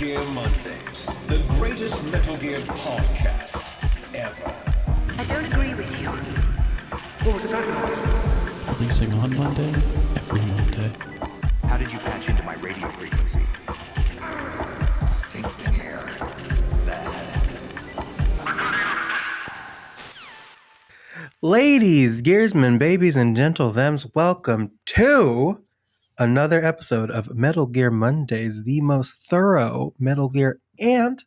Gear Mondays, the greatest Metal Gear podcast ever. I don't agree with you. Releasing on Monday, every Monday. How did you patch into my radio frequency? Stinks in here. Bad. Ladies, gearsmen, babies, and gentle thems, welcome to another episode of Metal Gear Mondays, the most thorough Metal Gear and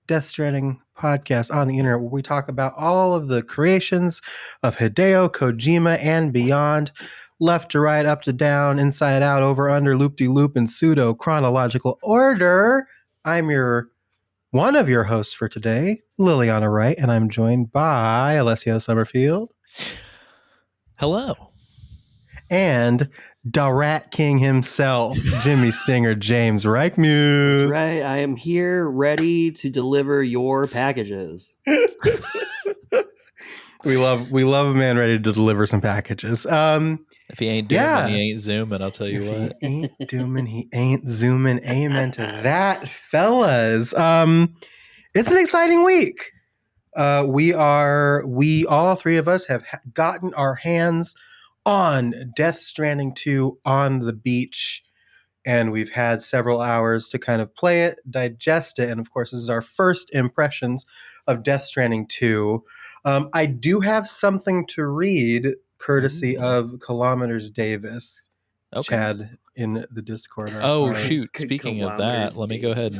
Death Stranding podcast on the internet, where we talk about all of the creations of Hideo Kojima and beyond, left to right, up to down, inside out, over, under, loop-de-loop, in pseudo chronological order. I'm one of your hosts for today, Lilli on the right, and I'm joined by Alessio Summerfield. Hello. And the Rat King himself, Jimmy Stinger, James Reichmuth. That's right. I am here ready to deliver your packages. We love a man ready to deliver some packages. If he ain't doing he ain't zooming, I'll tell you If what. he ain't dooming, he ain't zooming. Amen to that, fellas. It's an exciting week. We all three of us have gotten our hands on Death Stranding 2 on the beach, and we've had several hours to kind of play it, digest it, and of course, this is our first impressions of Death Stranding 2. I do have something to read, courtesy of Kilometers Davis, Chad in the Discord. Shoot! Speaking of that, let me go ahead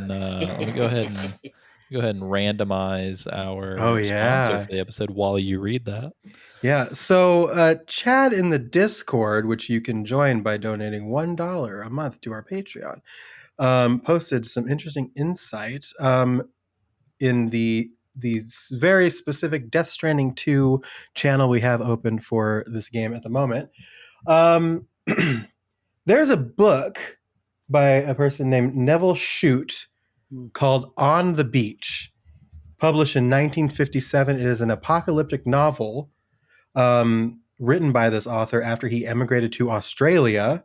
and randomize our sponsor for the episode while you read that. Yeah, so Chad in the Discord, which you can join by donating $1 a month to our Patreon, posted some interesting insight in the very specific Death Stranding 2 channel we have open for this game at the moment. There's a book by a person named Neville Shute called On the Beach, published in 1957. It is an apocalyptic novel written by this author after he emigrated to Australia.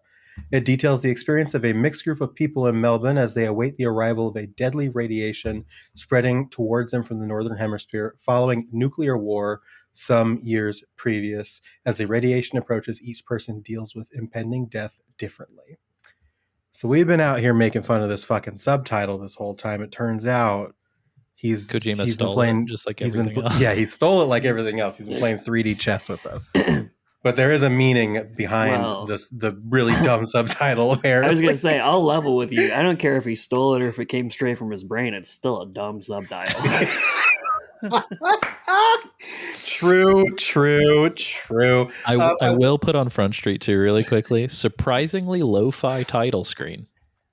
It details the experience of a mixed group of people in Melbourne as they await the arrival of a deadly radiation spreading towards them from the Northern Hemisphere following nuclear war some years previous. As the radiation approaches, each person deals with impending death differently. So we've been out here making fun of this fucking subtitle this whole time. It turns out Kojima stole it, just like everything else. Yeah, he stole it like everything else. He's been playing 3D chess with us. But there is a meaning behind the really dumb subtitle, apparently. I was going to say, I'll level with you. I don't care if he stole it or if it came straight from his brain. It's still a dumb subtitle. True. I will put on Front Street too, really quickly. Surprisingly lo-fi title screen.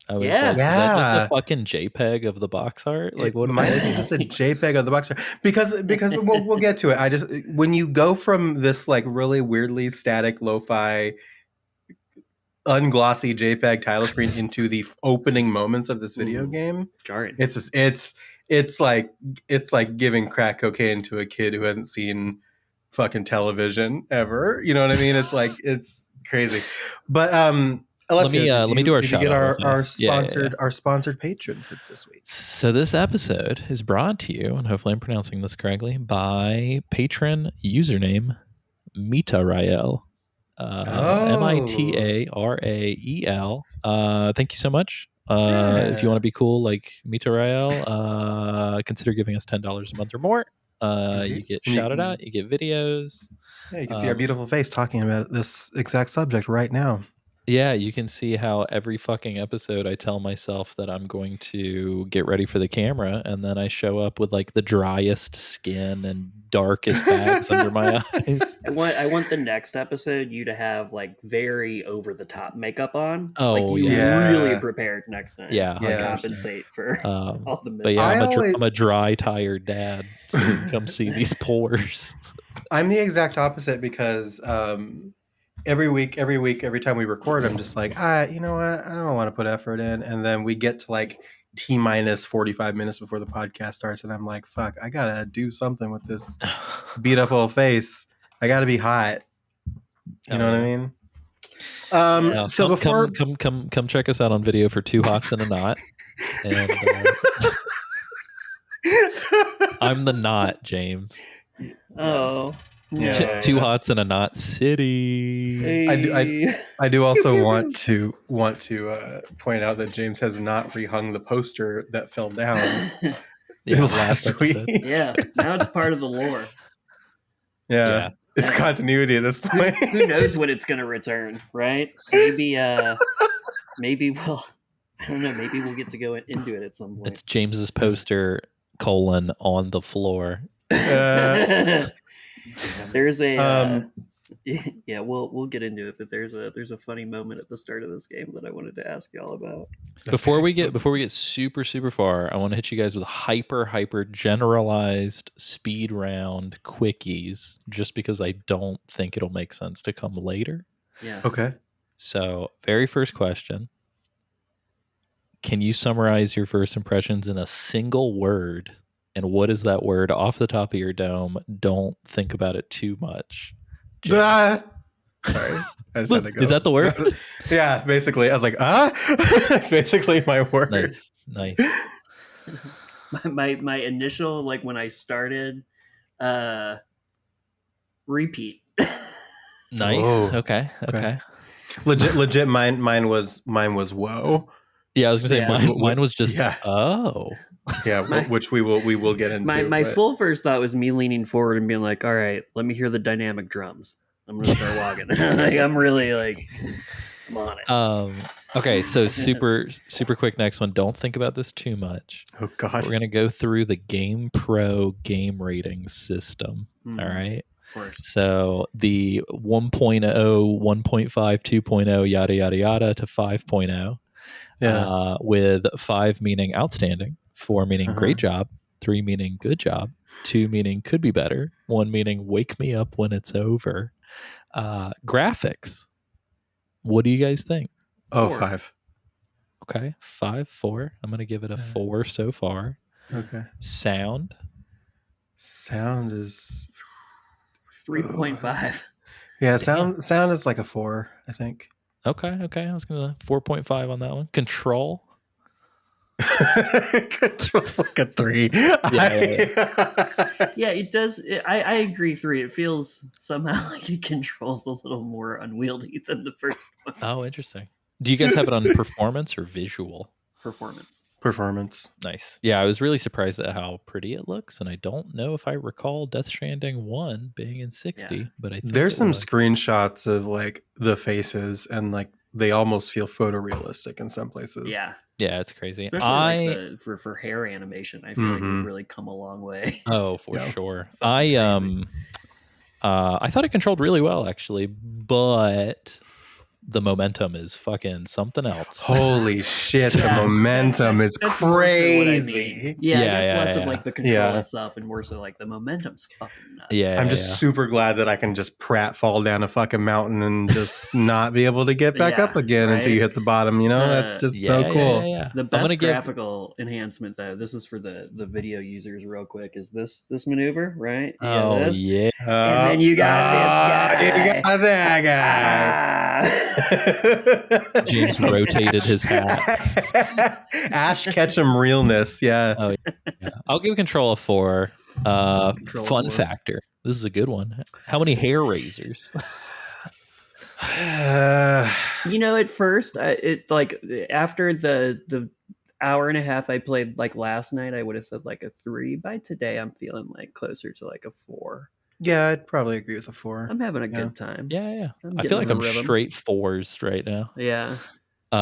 I was like, is that just a fucking JPEG of the box art? Like, what might be just a JPEG of the box art because we'll get to it. When you go from this like really weirdly static lo-fi unglossy JPEG title screen into the opening moments of this video game, it's like giving crack cocaine to a kid who hasn't seen fucking television ever. You know what I mean? It's like it's crazy, but Alessio, let me do our shout out. Our sponsored patron for this week. So this episode is brought to you, and hopefully I'm pronouncing this correctly, by patron username Mitarael. Mitarael. Thank you so much. If you want to be cool like Mitarael, consider giving us $10 a month or more. You get shouted out, you get videos. Yeah, you can see our beautiful face talking about this exact subject right now. Yeah, you can see how every fucking episode I tell myself that I'm going to get ready for the camera, and then I show up with like the driest skin and darkest bags under my eyes. I want the next episode you to have like very over the top makeup on. Oh, like you really prepared next time. Yeah, to compensate for all the But mistakes. yeah, I'm a dry, tired dad. So you can come see these pores. I'm the exact opposite because every week, every time we record, I'm just like, you know what? I don't want to put effort in. And then we get to like T-minus 45 minutes before the podcast starts. And I'm like, fuck, I got to do something with this beat up old face. I got to be hot. You know what I mean? So before come check us out on video for Two Hots and a Knot. And I'm the knot, James. Oh. Yeah. Two Hots and a Knot City. Hey. I do also want to point out that James has not rehung the poster that fell down last week. episode. Yeah, now it's part of the lore. Yeah. It's continuity at this point. Who knows when it's going to return, right? Maybe we'll, I don't know, maybe we'll get to go into it at some point. It's James's poster, on the floor. There's a, yeah, we'll get into it, but there's a funny moment at the start of this game that I wanted to ask y'all about. Before we get super far, I want to hit you guys with hyper generalized speed round quickies, just because I don't think it'll make sense to come later. Yeah. Okay. So, very first question. Can you summarize your first impressions in a single word? And what is that word off the top of your dome? Don't think about it too much. Sorry. I just had to go. Is that the word? Yeah, basically. I was like, That's basically my word. Nice. My initial, like when I started, repeat. Nice. Oh. Okay. Legit. Mine was whoa. Yeah, I was gonna say mine was just oh. Yeah, which we will get into. My full first thought was me leaning forward and being like, all right, let me hear the dynamic drums. I'm gonna start walking. Like, I'm really like, I'm on it. Okay, so super quick next one. Don't think about this too much. Oh God. We're gonna go through the Game Pro game rating system. All right. Of course. So the 1.0, 1.5, 2.0, yada yada yada to 5.0. Yeah. With 5 meaning outstanding, 4 meaning great job, 3 meaning good job, 2 meaning could be better, 1 meaning wake me up when it's over. Graphics. What do you guys think? Oh, 4. 5. Okay, 5, 4. I'm going to give it a 4 so far. Okay. Sound is 3.5. Yeah, sound is like a 4, I think. Okay. I was going to 4.5 on that one. Control. Control's like a 3. Yeah, it does. I agree. 3. It feels somehow like it controls a little more unwieldy than the first one. Oh, interesting. Do you guys have it on performance or visual? Performance. Nice. Yeah, I was really surprised at how pretty it looks, and I don't know if I recall Death Stranding 1 being in 60, but I think there's some screenshots of like the faces, and like they almost feel photorealistic in some places. Yeah, it's crazy. Especially like for hair animation, I feel like we've really come a long way. Oh, for sure. I thought it controlled really well, actually, but the momentum is fucking something else. Holy shit, the momentum is crazy. Yeah, less of like the control itself and more so like the momentum's fucking nuts. I'm just super glad that I can just fall down a fucking mountain and just not be able to get back up again until you hit the bottom, you know? That's just so cool. The best graphical enhancement though, this is for the video users real quick, is this maneuver, right? Yeah. And then you got this guy. You got that guy. James rotated his hat. Ash Ketchum realness, yeah. Oh, yeah. I'll give Control a 4. Fun 4. factor. This is a good one. How many hair razors? At first, it like after the hour and a half I played like last night, I would have said like a 3. By today, I'm feeling like closer to like a 4. Yeah, I'd probably agree with a 4. I'm having a good time. Yeah. I feel like I'm straight 4s right now. Yeah.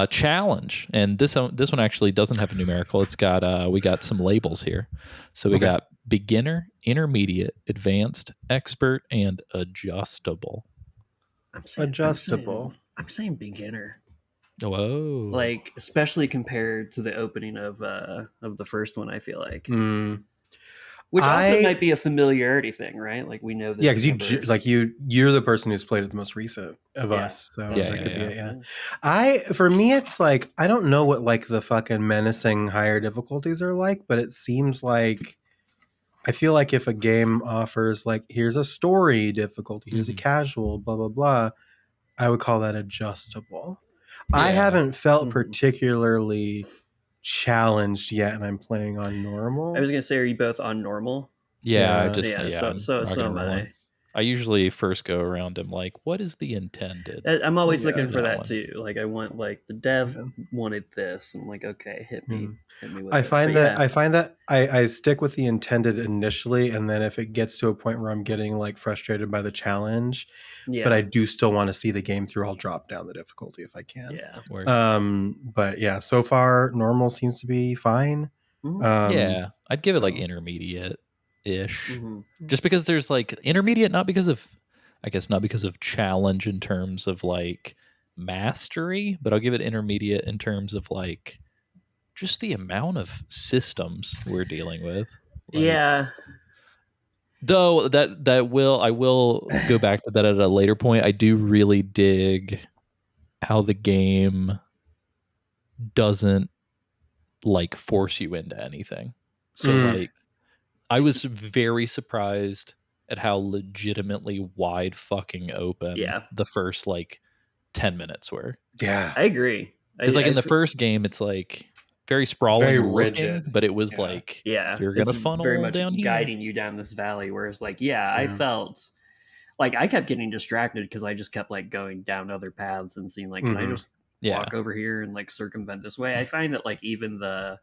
Challenge, and this one actually doesn't have a numerical. It's got we got some labels here. So we got beginner, intermediate, advanced, expert, and adjustable. I'm saying beginner. Whoa! Like especially compared to the opening of the first one, I feel like. Which also might be a familiarity thing, right? Like we know this. Yeah, because you're the person who's played it the most recent of us. So for me, it's like I don't know what like the fucking menacing higher difficulties are like, but it seems like I feel like if a game offers like here's a story difficulty, here's a casual, blah blah blah, I would call that adjustable. I Yeah. haven't felt Mhm. particularly challenged yet, and I'm playing on normal. I was gonna say, are you both on normal? Yeah, I Yeah. just Yeah, I'm so rocking and am rolling. I. I usually first go around and like, what is the intended? I'm always Yeah, looking for that that one. too. Like I want like the dev Yeah. wanted this. I'm like, okay, hit me with I it. find But that yeah. I find that I stick with the intended initially, and then if it gets to a point where I'm getting like frustrated by the challenge, Yeah. but I do still want to see the game through, I'll drop down the difficulty if I can. Yeah. Where But yeah, so far normal seems to be fine. Mhm. yeah, I'd give it like so- intermediate ish. Mhm. Just because there's like intermediate, not because of I guess not because of challenge in terms of like mastery, but I'll give it intermediate in terms of like just the amount of systems we're dealing with. Like, Yeah. though I will go back to that at a later point. I do really dig how the game doesn't like force you into anything. So like I was very surprised at how legitimately wide fucking open Yeah. the first like 10 minutes were. Yeah. I agree. Because like I in the f- first game it's like very sprawling very looking, rigid. but it was Yeah. like yeah, you're gonna it's very funnel much down here. guiding you down this valley. Whereas like, yeah, I Yeah. felt like I kept getting distracted because I just kept like going down other paths and seeing like, can I Mhm. just Yeah. walk over here and like circumvent this way? I find that like even the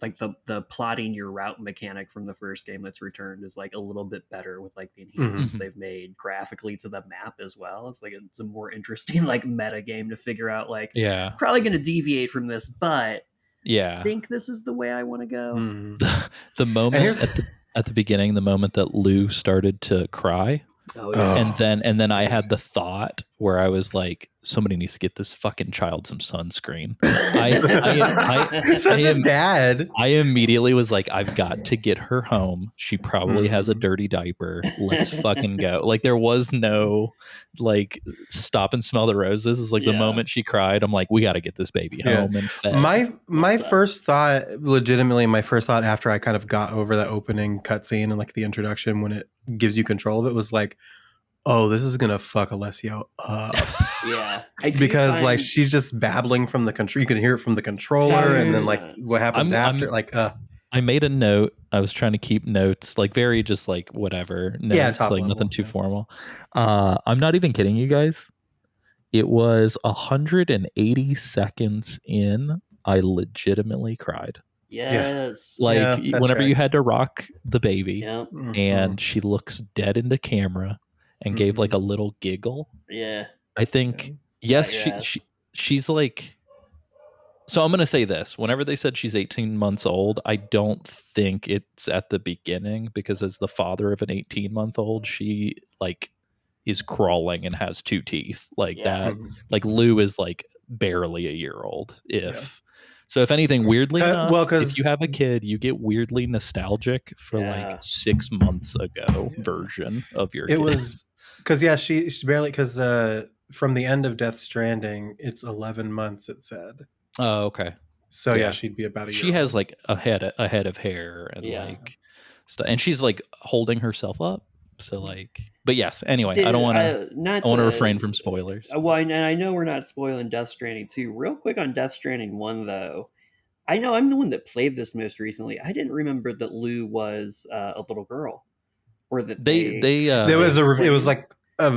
like the plotting your route mechanic from the first game that's returned is like a little bit better with like the enhancements Mhm. they've made graphically to the map as well. It's like it's a more interesting like meta game to figure out like Yeah. probably going to deviate from this, but Yeah. I think this is the way I want to go. Mhm. The moment here's- at the beginning, the moment that Lou started to cry, Oh Oh. yeah. and then I had the thought where I was like, somebody needs to get this fucking child some sunscreen. Such I a am- dad. I immediately was like, I've got to get her home. She probably has a Mhm. dirty diaper. Let's fucking go. Like there was no like stop and smell the roses. It's like the Yeah. moment she cried, I'm like, we got to get this baby Yeah. home and fed. My Obsessed. first thought, legitimately, my first thought after I kind of got over that opening cutscene and like the introduction when it gives you control of it was like, oh, this is gonna fuck Alessio up. Yeah. I do Because like find- she's just babbling from the control. You can hear it from the controller, and then like 100%. what happens I'm- after. Like, I made a note. I was trying to keep notes, like very just like whatever notes, Yeah, top like level, nothing too yeah. formal. I'm not even kidding you guys. It was 180 seconds in. I legitimately cried. Yes. Like Yeah, that whenever you tracks. had to rock the baby, Yep. and she looks dead into camera and gave like Mhm. a little giggle. Yeah. I think Yeah. yes, Got your ass. she's like. So I'm gonna say this: whenever they said she's 18 months old, I don't think it's at the beginning because as the father of an 18-month-old, she like is crawling and has 2 teeth like Yeah. that. Mhm. Like Lou is like barely a year old. So if anything, weirdly enough, well, if 'cause- you have a kid, you get weirdly nostalgic for Yeah. like 6 months ago Yeah. version of your It kid. was because yeah, she's barely because from the end of Death Stranding, it's 11 months. It said Oh, okay. so. Yeah. Yeah, she'd be about a year. She has old. like a head of hair and Yeah. like stuff, and she's like holding herself up. So like, but yes. Anyway, I don't want to. Not I want to refrain from spoilers. Well, and I know we're not spoiling Death Stranding 2. Real quick on Death Stranding 1, though. I know I'm the one that played this most recently. I didn't remember that Lou was a little girl, or that They there was it was explained- like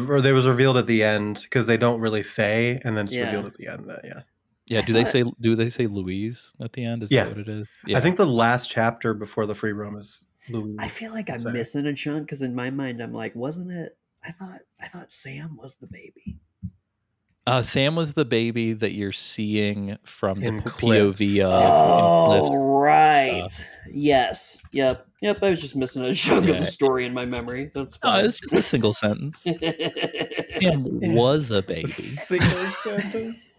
or there was revealed at the end because they don't really say, and then it's Yeah. revealed at the end that Yeah. I Do they thought- say Louise at the end? Is Yeah. that what it is? I think the last chapter before the free roam is Louise. I feel like I'm Say. missing a chunk because in my mind I'm like, wasn't it? I thought Sam was the baby. Sam was the baby that you're seeing from the In cliffs. POV of. Oh, in cliffs. right. Yes. Yep. I was just missing a chunk of Yeah. the story in my memory. That's No, fine. it's just a single sentence. Sam Yeah. was a baby, Single sentence. as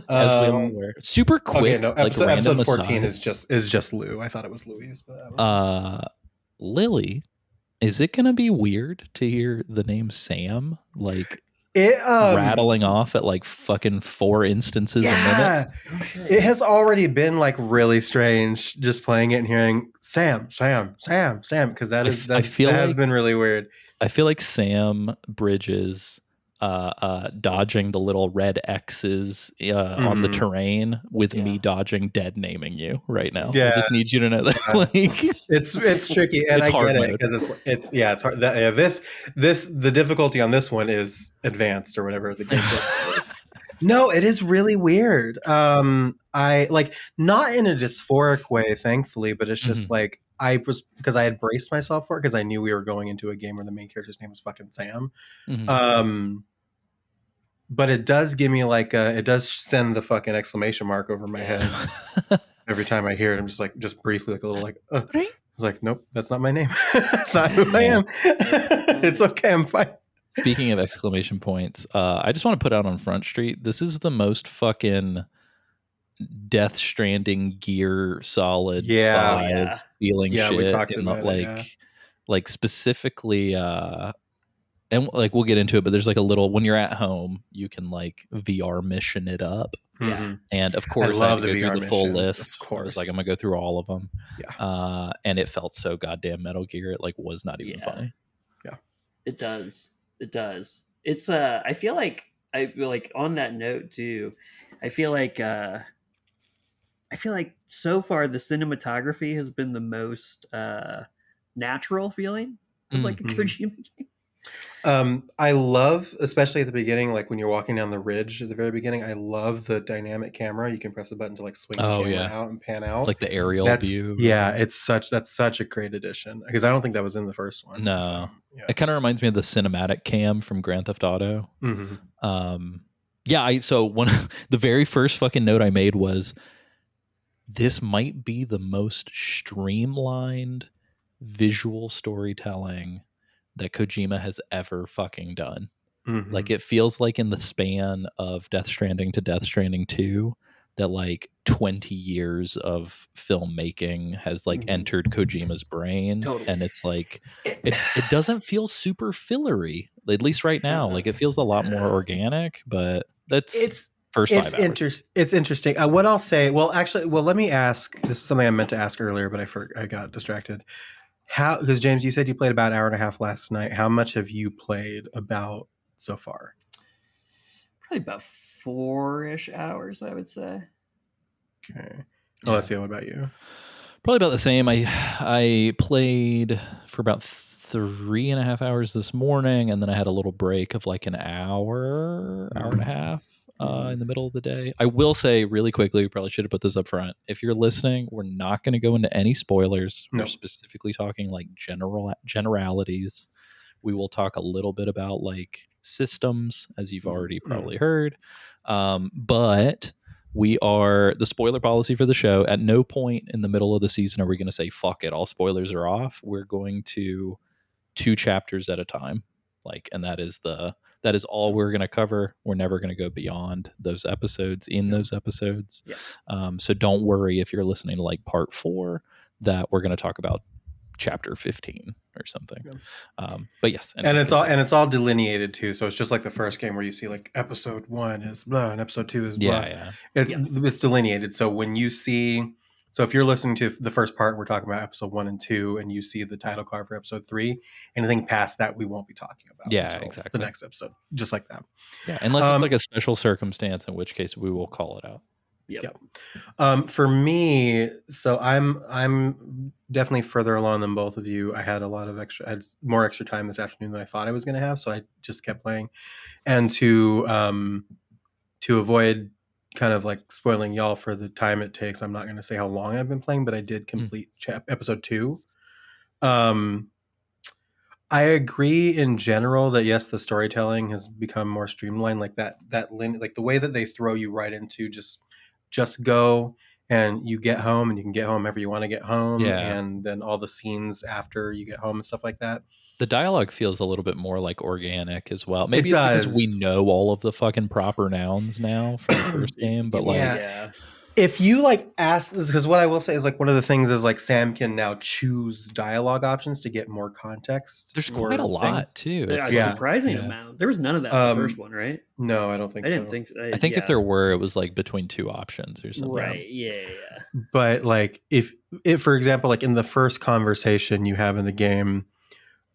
we all were. Super quick. Okay, no. like Episode, random episode 14 aside. is just Lou. I thought it was Louise, but that was Lilli, is it gonna be weird to hear the name Sam like it rattling off at like fucking 4 instances a minute? Yeah, Oh, shit. it has already been like really strange just playing it and hearing Sam, because that I is f- I feel that has like- been really weird. I feel like Sam bridges dodging the little red X's on the Mhm. terrain with Yeah. me dodging dead naming you right now. I Yeah, just need you to know that. yeah. Like, It's tricky, and it's I hard get it mode. because it's hard. This the difficulty on this one is advanced or whatever the game is. No, it is really weird. I like not in a dysphoric way, thankfully, but it's just like I was because I had braced myself for it because I knew we were going into a game where the main character's name was fucking Sam. But it does give me like it does send the fucking exclamation mark over my head every time I hear it. I'm just like just briefly like a little like I was like, nope, that's not my name. That's not who I am. It's okay, I'm fine. Speaking of exclamation points, I just want to put out on Front Street, this is the most fucking Death Stranding gear solid Yeah. 5 feeling Yeah, shit we talked in the, about it, yeah. like specifically and like we'll get into it, but there's like a little when you're at home, you can like VR mission it up. Mhm. And of course, I love had to the go through VR the full missions, list. of I was like, course. I'm gonna go through all of them. Yeah. And it felt so goddamn Metal Gear. It like was not even funny. Yeah. It does. It does. It's I feel like on that note too, I feel like so far the cinematography has been the most natural feeling of like a Mhm. Kojima game. I love, especially at the beginning, like when you're walking down the ridge at the very beginning, I love the dynamic camera. You can press a button to like swing the camera out and pan out. Like the aerial view. Yeah, that's such a great addition because I don't think that was in the first one. No. Yeah. It kind of reminds me of the cinematic cam from Grand Theft Auto. Mhm. Yeah, so one the very first fucking note I made was this might be the most streamlined visual storytelling that Kojima has ever fucking done. Like Mhm. it feels like in the span of Death Stranding to Death Stranding 2 that like 20 years of filmmaking has like entered Kojima's brain. Totally. And it's like it doesn't feel super fillery, at least right now. Like it feels a lot more organic, but that's first 5 hours. It's interesting. What I'll say, let me ask. This is something I meant to ask earlier, but I got distracted. How? Because James, you said you played about an hour and a half last night. How much have you played about so far? Probably about 4-ish hours, I would say. Okay. Alessio, what about you? Probably about the same. I played for about 3.5 hours this morning, and then I had a little break of like an hour and a half in the middle of the day. I will say really quickly, we probably should have put this up front. If you're listening, we're not going to go into any spoilers. No. We're specifically talking like generalities. We will talk a little bit about like systems, as you've already probably heard. But we are the spoiler policy for the show. At no point in the middle of the season are we going to say, fuck it, all spoilers are off. We're going to 2 chapters at a time. Like, and that is all we're going to cover. We're never going to go beyond those episodes those episodes. Yeah. So don't worry if you're listening to like part 4 that we're going to talk about chapter 15 or something. But yes, and it's all delineated too. So it's just like the first game where you see like episode 1 is blah and episode 2 is blah. It's delineated. So when you see, so if you're listening to the first part, we're talking about episode 1 and 2, and you see the title card for episode 3, anything past that we won't be talking about. Exactly. The next episode, just like that. Yeah, unless it's like a special circumstance, in which case we will call it out. Yep. For me, so I'm definitely further along than both of you. I had more extra time this afternoon than I thought I was going to have, so I just kept playing. And to avoid kind of like spoiling y'all for the time it takes, I'm not going to say how long I've been playing, but I did complete episode 2. I agree in general that yes, the storytelling has become more streamlined, like like the way that they throw you right into just go and you get home and you can get home whenever you want to get home. And then all the scenes after you get home and stuff like that. The dialogue feels a little bit more like organic as well. Maybe it's because we know all of the fucking proper nouns now from the first game, but if you like ask, because what I will say is like one of the things is like Sam can now choose dialogue options to get more context. There's quite a lot too. It's a surprising amount. There was none of that in the first one, right? No, I don't think so. I didn't think so. I think if there were, it was like between 2 options or something. Right. Yeah. But like if for example, like in the first conversation you have in the game,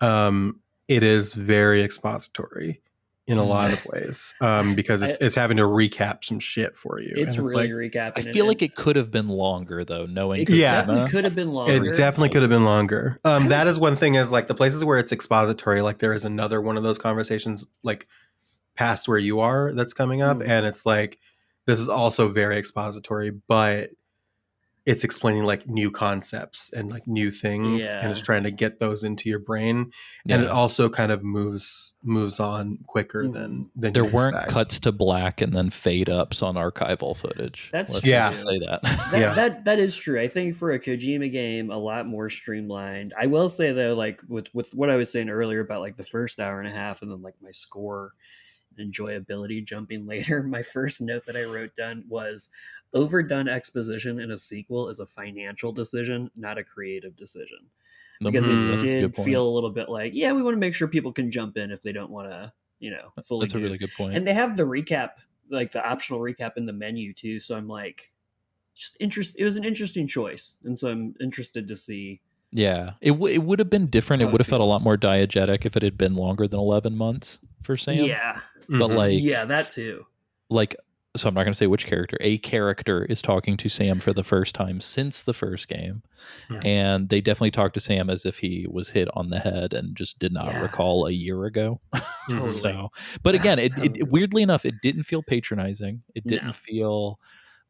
it is very expository. in a lot of ways, because it's having to recap some shit for you. It's And really like, recapping. I feel like it could have been longer though, knowing It Yeah. definitely could have been longer. it definitely could have been longer. That is one thing, is like the places where it's expository, like there is another one of those conversations like past where you are that's coming up, and it's like this is also very expository, but it's explaining like new concepts and like new things, and it's Yeah. trying to get those into your brain, and it Yeah. also kind of moves on quicker than There you weren't expect. cuts to black and then fade ups on archival footage. That's Let's true. just say that. That is true. I think for a Kojima game, a lot more streamlined. I will say though, like with what I was saying earlier about like the first hour and a half, and then like my score and enjoyability jumping later. My first note that I wrote down was overdone exposition in a sequel is a financial decision, not a creative decision. Because That's a it good did point. feel a little bit like, yeah, we want to make sure people can jump in if they don't want to, fully. That's a really good point. And they have the recap, like the optional recap in the menu too. So I'm like, it was an interesting choice, and so I'm interested to see. Yeah, it would have been different. How It it would have felt a lot feels. more diegetic if it had been longer than 11 months for Sam. Yeah, But like, yeah, that too. like, so I'm not going to say which character. A character is talking to Sam for the first time since the first game, and they definitely talked to Sam as if he was hit on the head and just did not recall a year ago. Totally. So, but again, it weirdly enough, it didn't feel patronizing. It didn't No. feel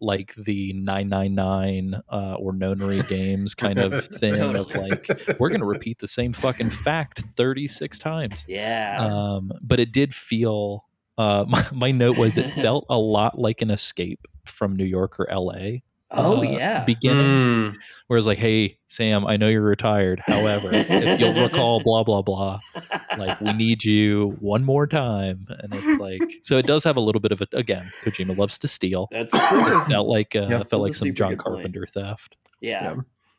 like the 999 or Nonary Games kind of thing of like, we're going to repeat the same fucking fact 36 times. Yeah. But it did feel, my note was it felt a lot like an escape from New York or LA. Oh, yeah. Beginning, where it's like, hey, Sam, I know you're retired. However, if you'll recall, blah, blah, blah, like, we need you one more time. And it's like, so it does have a little bit of again, Kojima loves to steal. That's true. It felt like, That's some a super John good point. Carpenter theft. Yeah.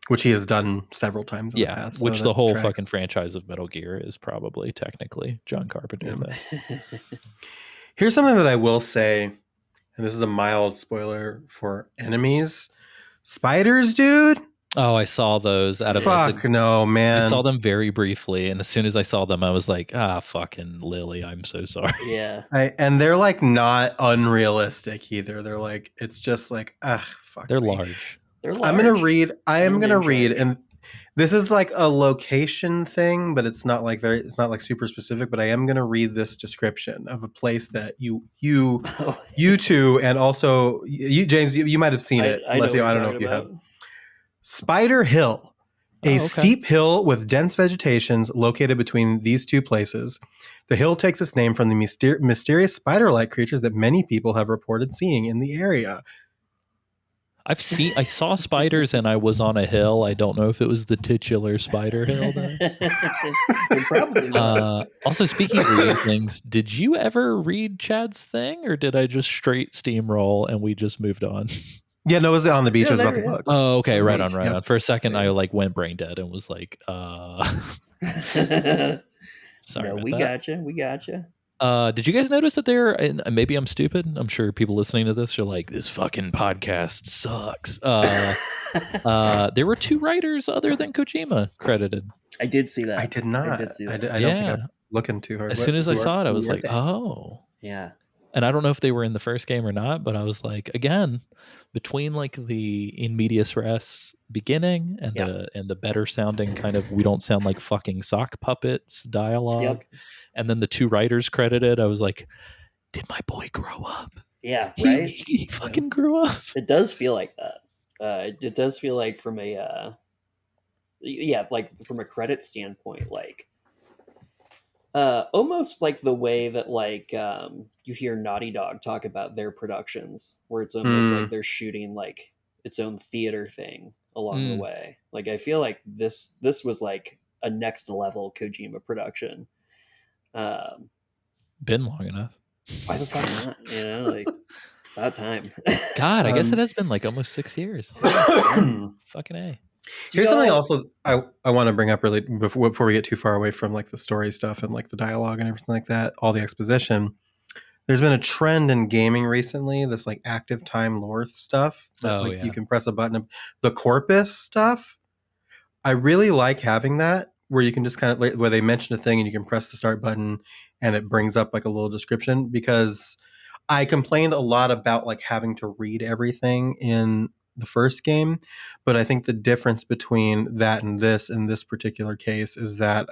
Which he has done several times in the past. So Which that the whole tracks. fucking franchise of Metal Gear is probably technically John Carpenter theft. Here's something that I will say, and this is a mild spoiler for enemies. Spiders, dude. Oh, I saw those out of Fuck no, man. I saw them very briefly, and as soon as I saw them, I was like, fucking Lilli, I'm so sorry. Yeah. And they're like not unrealistic either. They're like, it's just like, fuck. They're me. large. They're large. I'm gonna read. I am And gonna in read, charge. and this is like a location thing, but it's not like it's not like super specific. But I am gonna read this description of a place that you two, and also you, James, you might have seen it. I know Alessio, what I don't you're know if you talking have. Spider Hill, a okay. steep hill with dense vegetations located between these two places. The hill takes its name from the mysterious spider-like creatures that many people have reported seeing in the area. I saw spiders, and I was on a hill. I don't know if it was the titular spider hill. Though. It probably was. Also, speaking of reading things, did you ever read Chad's thing, or did I just straight steamroll and we just moved on? Yeah, no, it was on the beach. Yeah, it was about there the it is. book. Oh, okay, On the right beach, on. yep. For a second, Yeah. I like went brain dead and was like, sorry. No, about we that. gotcha. Did you guys notice that and maybe I'm stupid. I'm sure people listening to this are like, this fucking podcast sucks. There were 2 writers other than Kojima credited. I did see that. I did not. I did see that. I don't think I'm looking too hard. As soon as I saw it, I who was are like, they? oh. Yeah. And I don't know if they were in the first game or not, but I was like, again, between like the in medias res beginning and the better sounding kind of we don't sound like fucking sock puppets dialogue, and then the 2 writers credited, I was like, did my boy grow up? Yeah, right? He fucking grew up. It does feel like that. It does feel like from a like from a credit standpoint, like almost like the way that like you hear Naughty Dog talk about their productions, where it's almost like they're shooting like its own theater thing along the way. Like I feel like this was like a next level Kojima production. Been long enough. Why the fuck not? You know, like about time. God, I guess it has been like almost 6 years. Fucking A. Here's something also I want to bring up really before we get too far away from like the story stuff and like the dialogue and everything like that, all the exposition. There's been a trend in gaming recently, this like active time lore stuff that you can press a button. The corpus stuff, I really like having that, where you can just kind of where they mention a thing and you can press the start button and it brings up like a little description, because I complained a lot about like having to read everything in the first game, but I think the difference between that and this in this particular case is that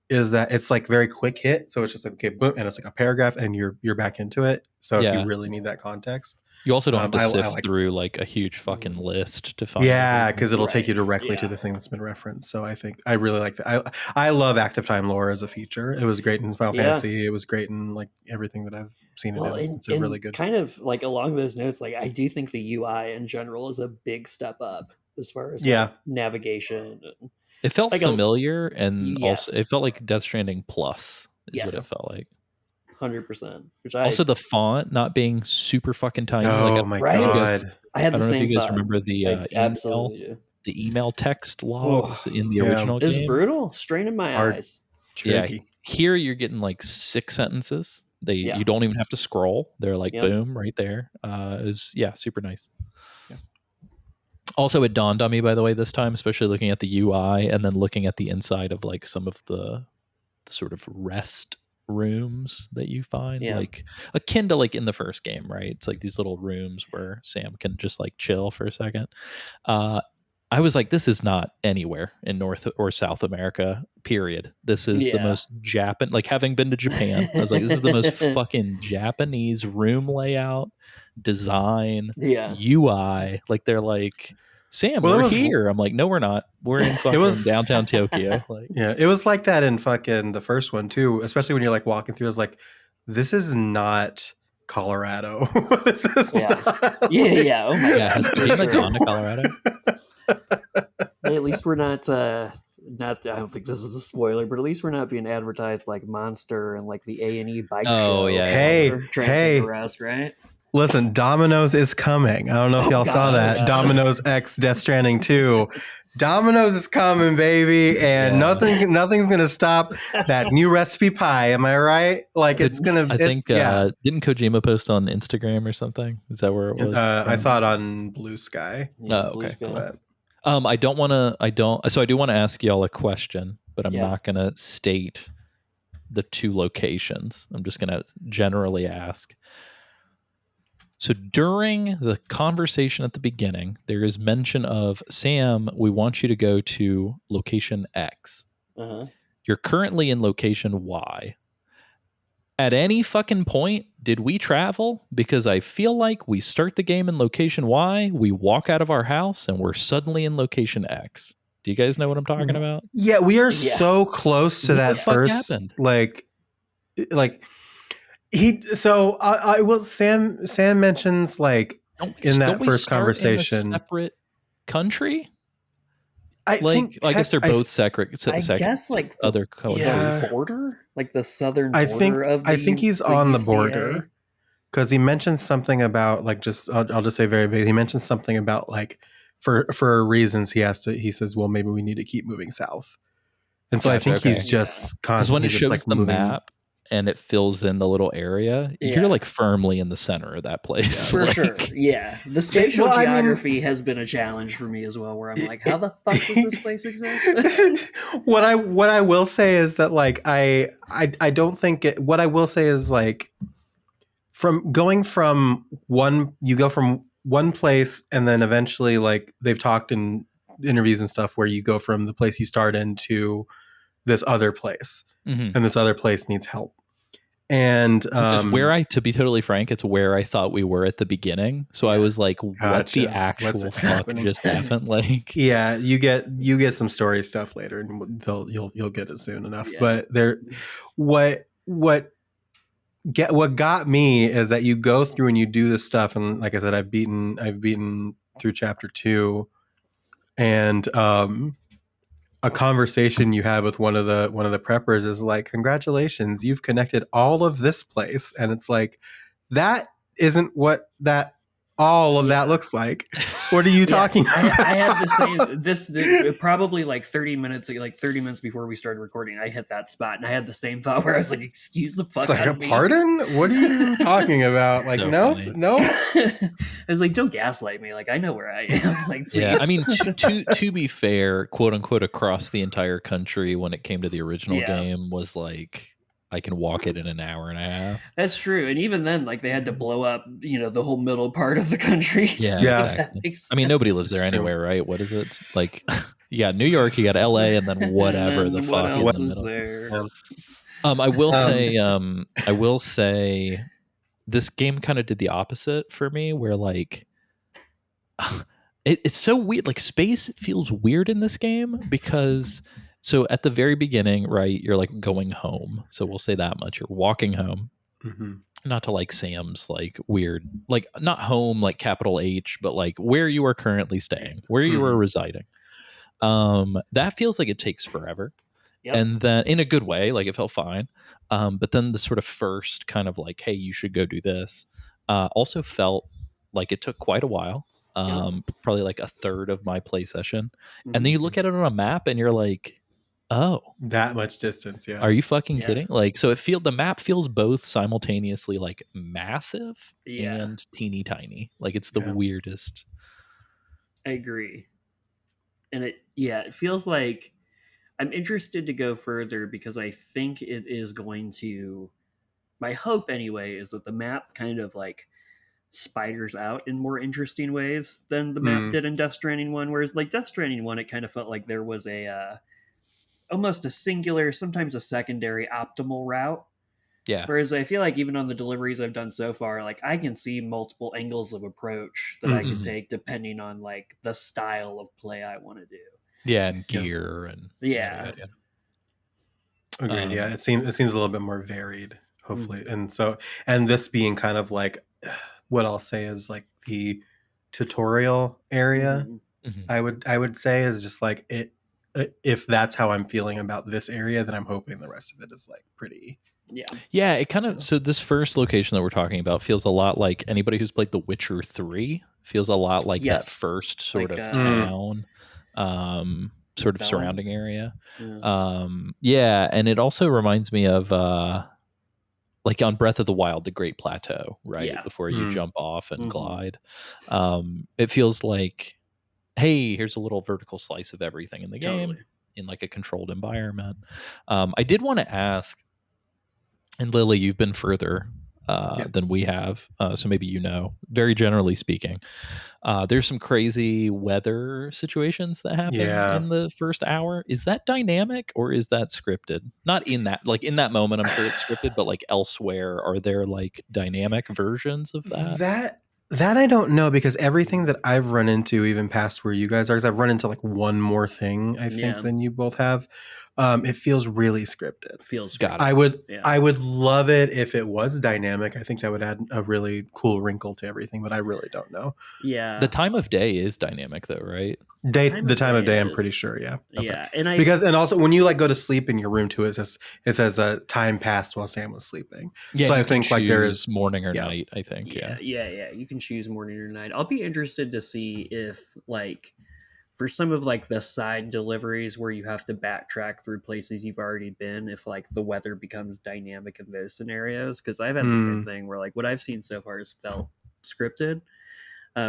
it's like very quick hit, so it's just like, okay, boom, and it's like a paragraph and you're back into it. So if you Yeah. really need that context, You also don't have to I sift like, through like a huge fucking list to find. yeah, everything. because it'll take you Right. directly to Yeah. the thing that's been referenced. So I think I really like that. I love active time lore as a feature. It was great in Final Yeah. Fantasy. It was great in like everything that I've seen Well, it in. and, It's a really good. kind of like along those notes, like I do think the UI in general is a big step up as far as Yeah. like, navigation. And, It felt like familiar, and also Yes. it felt like Death Stranding Plus is what it Yes. felt like. 100%. Which Also, the font not being super fucking tiny. Like, Oh my Right? God. I had I the don't know if same you guys thought. remember the I email, absolutely do. the email text logs in the Yeah. original It was game. brutal, straining my Hard. eyes. Tricky. Here you're getting like 6 sentences. Yeah. You don't even have to scroll. They're like Yep. boom right there. It was super nice. Yeah. Also, it dawned on me, by the way, this time, especially looking at the UI and then looking at the inside of like some of the sort of rest rooms that you find, Yeah. like akin to like in the first game, right? It's like these little rooms where Sam can just like chill for a second. I was like, this is not anywhere in North or South America, period. This is the most Japan, like having been to Japan, I was like, this is the most fucking Japanese room layout, design, UI. Like they're like, Sam, Well, it we're was- here. I'm like, no, we're not. We're in fucking downtown Tokyo. Like, Yeah, it was like that in fucking the first one too, especially when you're like walking through. It's like, this is not Colorado. This is not, Oh my yeah, has god. Kojima gone to Colorado? Hey, at least we're not I don't think this is a spoiler, but at least we're not being advertised like Monster and like the A&E bike show. Yeah. Hey, Trying to arrest, right? Listen, Domino's is coming. I don't know if y'all saw that. God. Domino's X Death Stranding 2. Domino's is coming, baby, and nothing's gonna stop that new recipe pie. Am I right? Like it's gonna. I think didn't Kojima post on Instagram or something? Is that where it was? I saw it on Blue Sky. Okay. Cool. I do want to ask y'all a question, but I'm not gonna state the two locations. I'm just gonna generally ask. So during the conversation at the beginning, there is mention of, Sam, we want you to go to location X. You're currently in location Y. At any fucking point, did we travel? Because I feel like we start the game in location Y, we walk out of our house, and we're suddenly in location X. Do you guys know what I'm talking about? Yeah, we are so close to that first. Happened? Like he. So I will. Sam mentions like in that first conversation, in a separate country. I guess they're both separate. I guess like the other border, like the southern border I think he's on the border because he mentions something about like I'll just say very vague. He mentions something about like for reasons he says, well, maybe we need to keep moving south. And so I think he's just constantly when it shows like the moving. map and it fills in the little area, you're like firmly in the center of that place. For sure. Yeah. The spatial geography has been a challenge for me as well, where I'm like, how the fuck does this place exist? What I will say is that like I don't think it, what I will say is like from going from you go from one place and then eventually like they've talked in interviews and stuff where you go from the place you start in to this other place. And this other place needs help. And which is where to be totally frank, it's where I thought we were at the beginning. So I was like, what the actual fuck just happened? Like, yeah, you get some story stuff later, and you'll get it soon enough. Yeah. But what got me is that you go through and you do this stuff, and like I said, I've beaten through chapter 2, and a conversation you have with one of the preppers is like, congratulations, you've connected all of this place. And it's like, that isn't what that that looks like. What are you talking about? I had the same probably like 30 minutes before we started recording, I hit that spot and I had the same thought where I was like, excuse the fuck out of me. Pardon? What are you talking about? Like, no. I was like, don't gaslight me. Like, I know where I am. Like, please. Yeah, I mean, to be fair, quote unquote, across the entire country when it came to the original game was like I can walk it in an hour and a half. That's true. And even then, like they had to blow up, the whole middle part of the country. Yeah, Yeah. That exactly. makes I mean, nobody sense. lives there It's true. anyway, right? What is it? It's like you got New York, you got LA, and then whatever And the then what fuck in else the is middle. there? Yeah. I will say this game kind of did the opposite for me, where like it's so weird. Like space feels weird in this game because so at the very beginning, right, you're like going home. So we'll say that much. You're walking home. Mhm. Not to like Sam's like weird, like not home like capital H, but like where you are currently staying, where you are Mhm. residing. That feels like it takes forever. Yep. And then in a good way, like it felt fine. But then the sort of first kind of like, hey, you should go do this, also felt like it took quite a while. Probably like a third of my play session. And then you look at it on a map and you're like, oh, That much distance, yeah. are you fucking Yeah. kidding? Like, so the map feels both simultaneously like massive Yeah. and teeny tiny. Like it's the Yeah. weirdest. I agree. And it feels like I'm interested to go further because I think it is going to, my hope anyway, is that the map kind of like spiders out in more interesting ways than the map did in Death Stranding 1. Whereas like Death Stranding 1, it kind of felt like there was a almost a singular, sometimes a secondary optimal route. Yeah. Whereas I feel like even on the deliveries I've done so far, like I can see multiple angles of approach that I can Mhm. take depending on like the style of play I want to do. Yeah. And gear and Yeah. yada. Agreed. Yeah, Um, it seems a little bit more varied, hopefully. And this being kind of like what I'll say is like the tutorial area. Mhm. mhm. I would say is just like it. If that's how I'm feeling about this area, then I'm hoping the rest of it is like pretty. Yeah. Yeah, it kind of so this first location that we're talking about feels a lot like anybody who's played The Witcher 3 feels a lot like that Yes. first sort Like, of town sort of Velen. surrounding area. Yeah. Yeah, and it also reminds me of like on Breath of the Wild, the Great Plateau, right? Yeah. Before you Mm. jump off and Mhm. glide. It feels like, hey, here's a little vertical slice of everything in the game Totally. in like a controlled environment. I did want to ask, and Lilli, you've been further than we have, so maybe very generally speaking, there's some crazy weather situations that happen Yeah. in the first hour. Is that dynamic or is that scripted? Not in that, like in that moment, I'm sure it's scripted, but like elsewhere, are there like dynamic versions of that? That I don't know because everything that I've run into, even past where you guys are, because I've run into like one more thing I think Yeah. than you both have. It feels really scripted. Feels Got great. it. I would love it if it was dynamic. I think that would add a really cool wrinkle to everything, but I really don't know. Yeah. The time of day is dynamic though, right? The Time time of of day day, I'm is. pretty sure, yeah. Yeah. And I And also when you like go to sleep in your room too, it says time passed while Sam was sleeping. Yeah, So you I can think like there choose is morning or yeah. night, I think. Yeah. You can choose morning or night. I'll be interested to see if like for some of like the side deliveries where you have to backtrack through places you've already been, if like the weather becomes dynamic in those scenarios, because I've had the same thing where like what I've seen so far has felt scripted,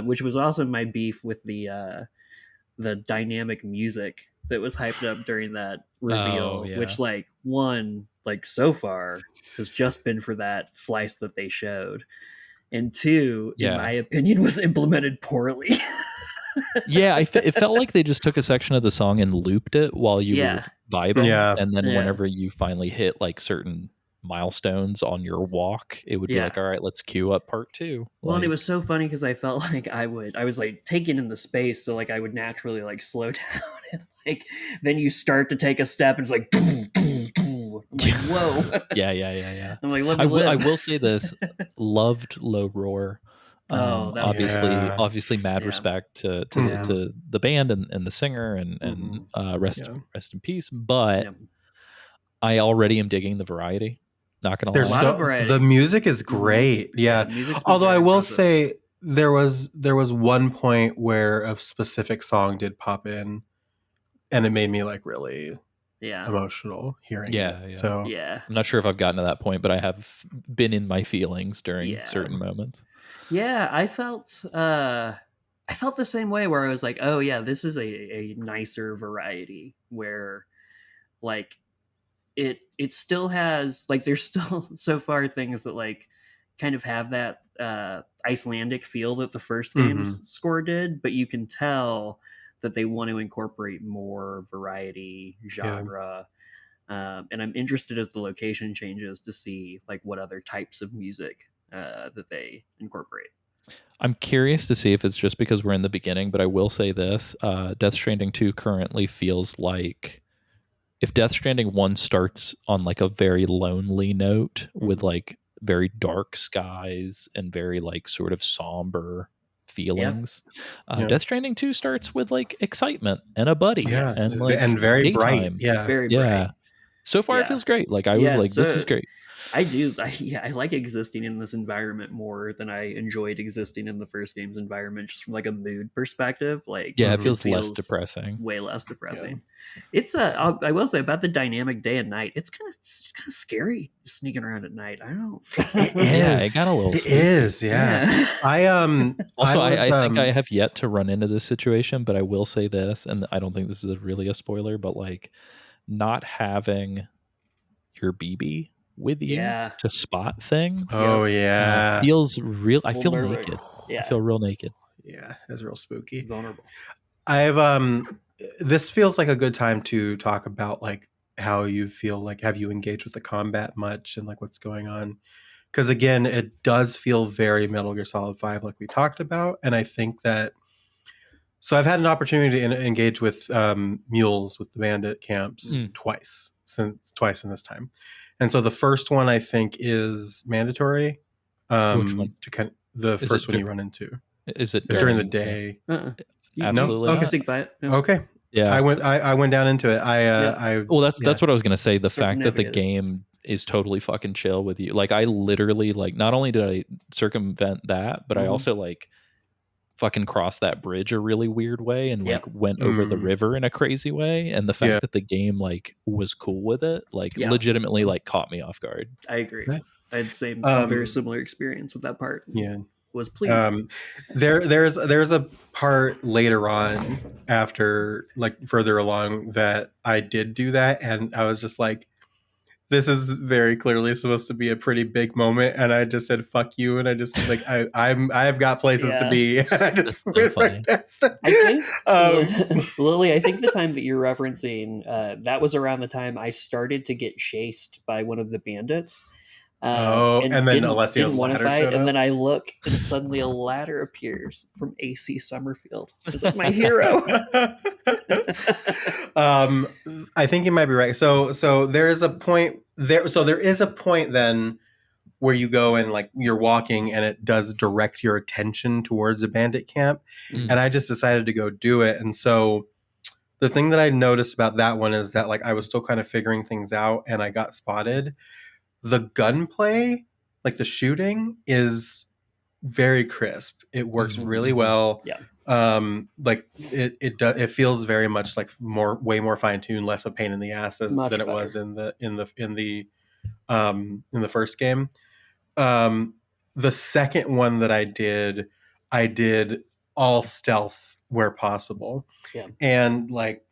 which was also my beef with the dynamic music that was hyped up during that reveal, Oh, yeah. which like one like so far has just been for that slice that they showed, and two, in Yeah. my opinion, was implemented poorly. Yeah, it felt like they just took a section of the song and looped it while you were vibing. Yeah. And then Yeah. whenever you finally hit like certain milestones on your walk, it would be like, all right, let's cue up part 2. Well, and it Like, was so funny because I felt like I was like taken in the space, so like I would naturally like slow down, and like then you start to take a step, and it's like, doo, doo, doo. I'm like, whoa. yeah. I'm like, let me I live. will say this: loved Low Roar. Oh, that was Yeah. Obviously, mad Yeah. respect to Yeah. to the band and the singer, and rest in peace. But Yeah. I already am digging the variety. Not gonna There's A lie. lot of variety. the music is great. Yeah. music's been Although I very will impressive. say there was one point where a specific song did pop in and it made me like really Yeah. emotional hearing Yeah, it. yeah. So Yeah. I'm not sure if I've gotten to that point, but I have been in my feelings during Yeah. certain moments. Yeah, I felt the same way where I was like, oh yeah, this is a nicer variety where like it still has like there's still so far things that like kind of have that Icelandic feel that the first game's score did, but you can tell that they want to incorporate more variety, genre. And I'm interested as the location changes to see like what other types of music that they incorporate. I'm curious to see if it's just because we're in the beginning, but I will say this: Death Stranding 2 currently feels like if Death Stranding 1 starts on like a very lonely note with like very dark skies and very like sort of somber feelings. Death Stranding 2 starts with like excitement and a buddy and like and very bright. daytime. Yeah. Very Yeah. bright. So far, it feels great. Like I was like, this is great. I do. I like existing in this environment more than I enjoyed existing in the first game's environment, just from like a mood perspective. Like, yeah, it feels less depressing. Way less depressing. Yeah. It's I will say about the dynamic day and night. It's kind of scary sneaking around at night. I don't. Yeah, it got a little. It is. Yeah. I Also, I think I have yet to run into this situation, but I will say this, and I don't think this is really a spoiler, but like not having your BB with you to spot things. Oh yeah, feels real. I feel naked. Yeah, I feel real naked. Yeah, it's real spooky. Vulnerable. I've this feels like a good time to talk about like how you feel. Like, have you engaged with the combat much, and like what's going on? Because again, it does feel very Metal Gear Solid 5, like we talked about, and I think that. So I've had an opportunity to engage with mules with the bandit camps twice in this time. And so the first one I think is mandatory. Which one? The first one you run into. Is it during the day? Absolutely. No? Okay. Sneak by it. No. Okay. Yeah. I went down into it. Well, that's what I was gonna say. The fact that the game is totally fucking chill with you. Like I literally like not only did I circumvent that, but I also like fucking crossed that bridge a really weird way and like went over the river in a crazy way. And the fact that the game like was cool with it, like legitimately like caught me off guard. I agree. I had the same very similar experience with that part. Yeah. Was pleased. There's a part later on after like further along that I did do that, and I was just like, this is very clearly supposed to be a pretty big moment, and I just said fuck you, and I just like I've got places to be, and I just went right past it. I think Lilli, I think the time that you're referencing, that was around the time I started to get chased by one of the bandits. And then Alessio's ladder showed up. And then I look, and suddenly a ladder appears from AC Summerfield. Is like my hero. I think you might be right. So there is a point there. So there is a point then where you go and like you're walking, and it does direct your attention towards a bandit camp. And I just decided to go do it. And so the thing that I noticed about that one is that like I was still kind of figuring things out, and I got spotted. The gunplay, like the shooting, is very crisp. It works really well. Yeah. Like it feels very much like way more fine tuned, less a pain in the ass than it was in the first game. The second one that I did all stealth where possible. Yeah. And like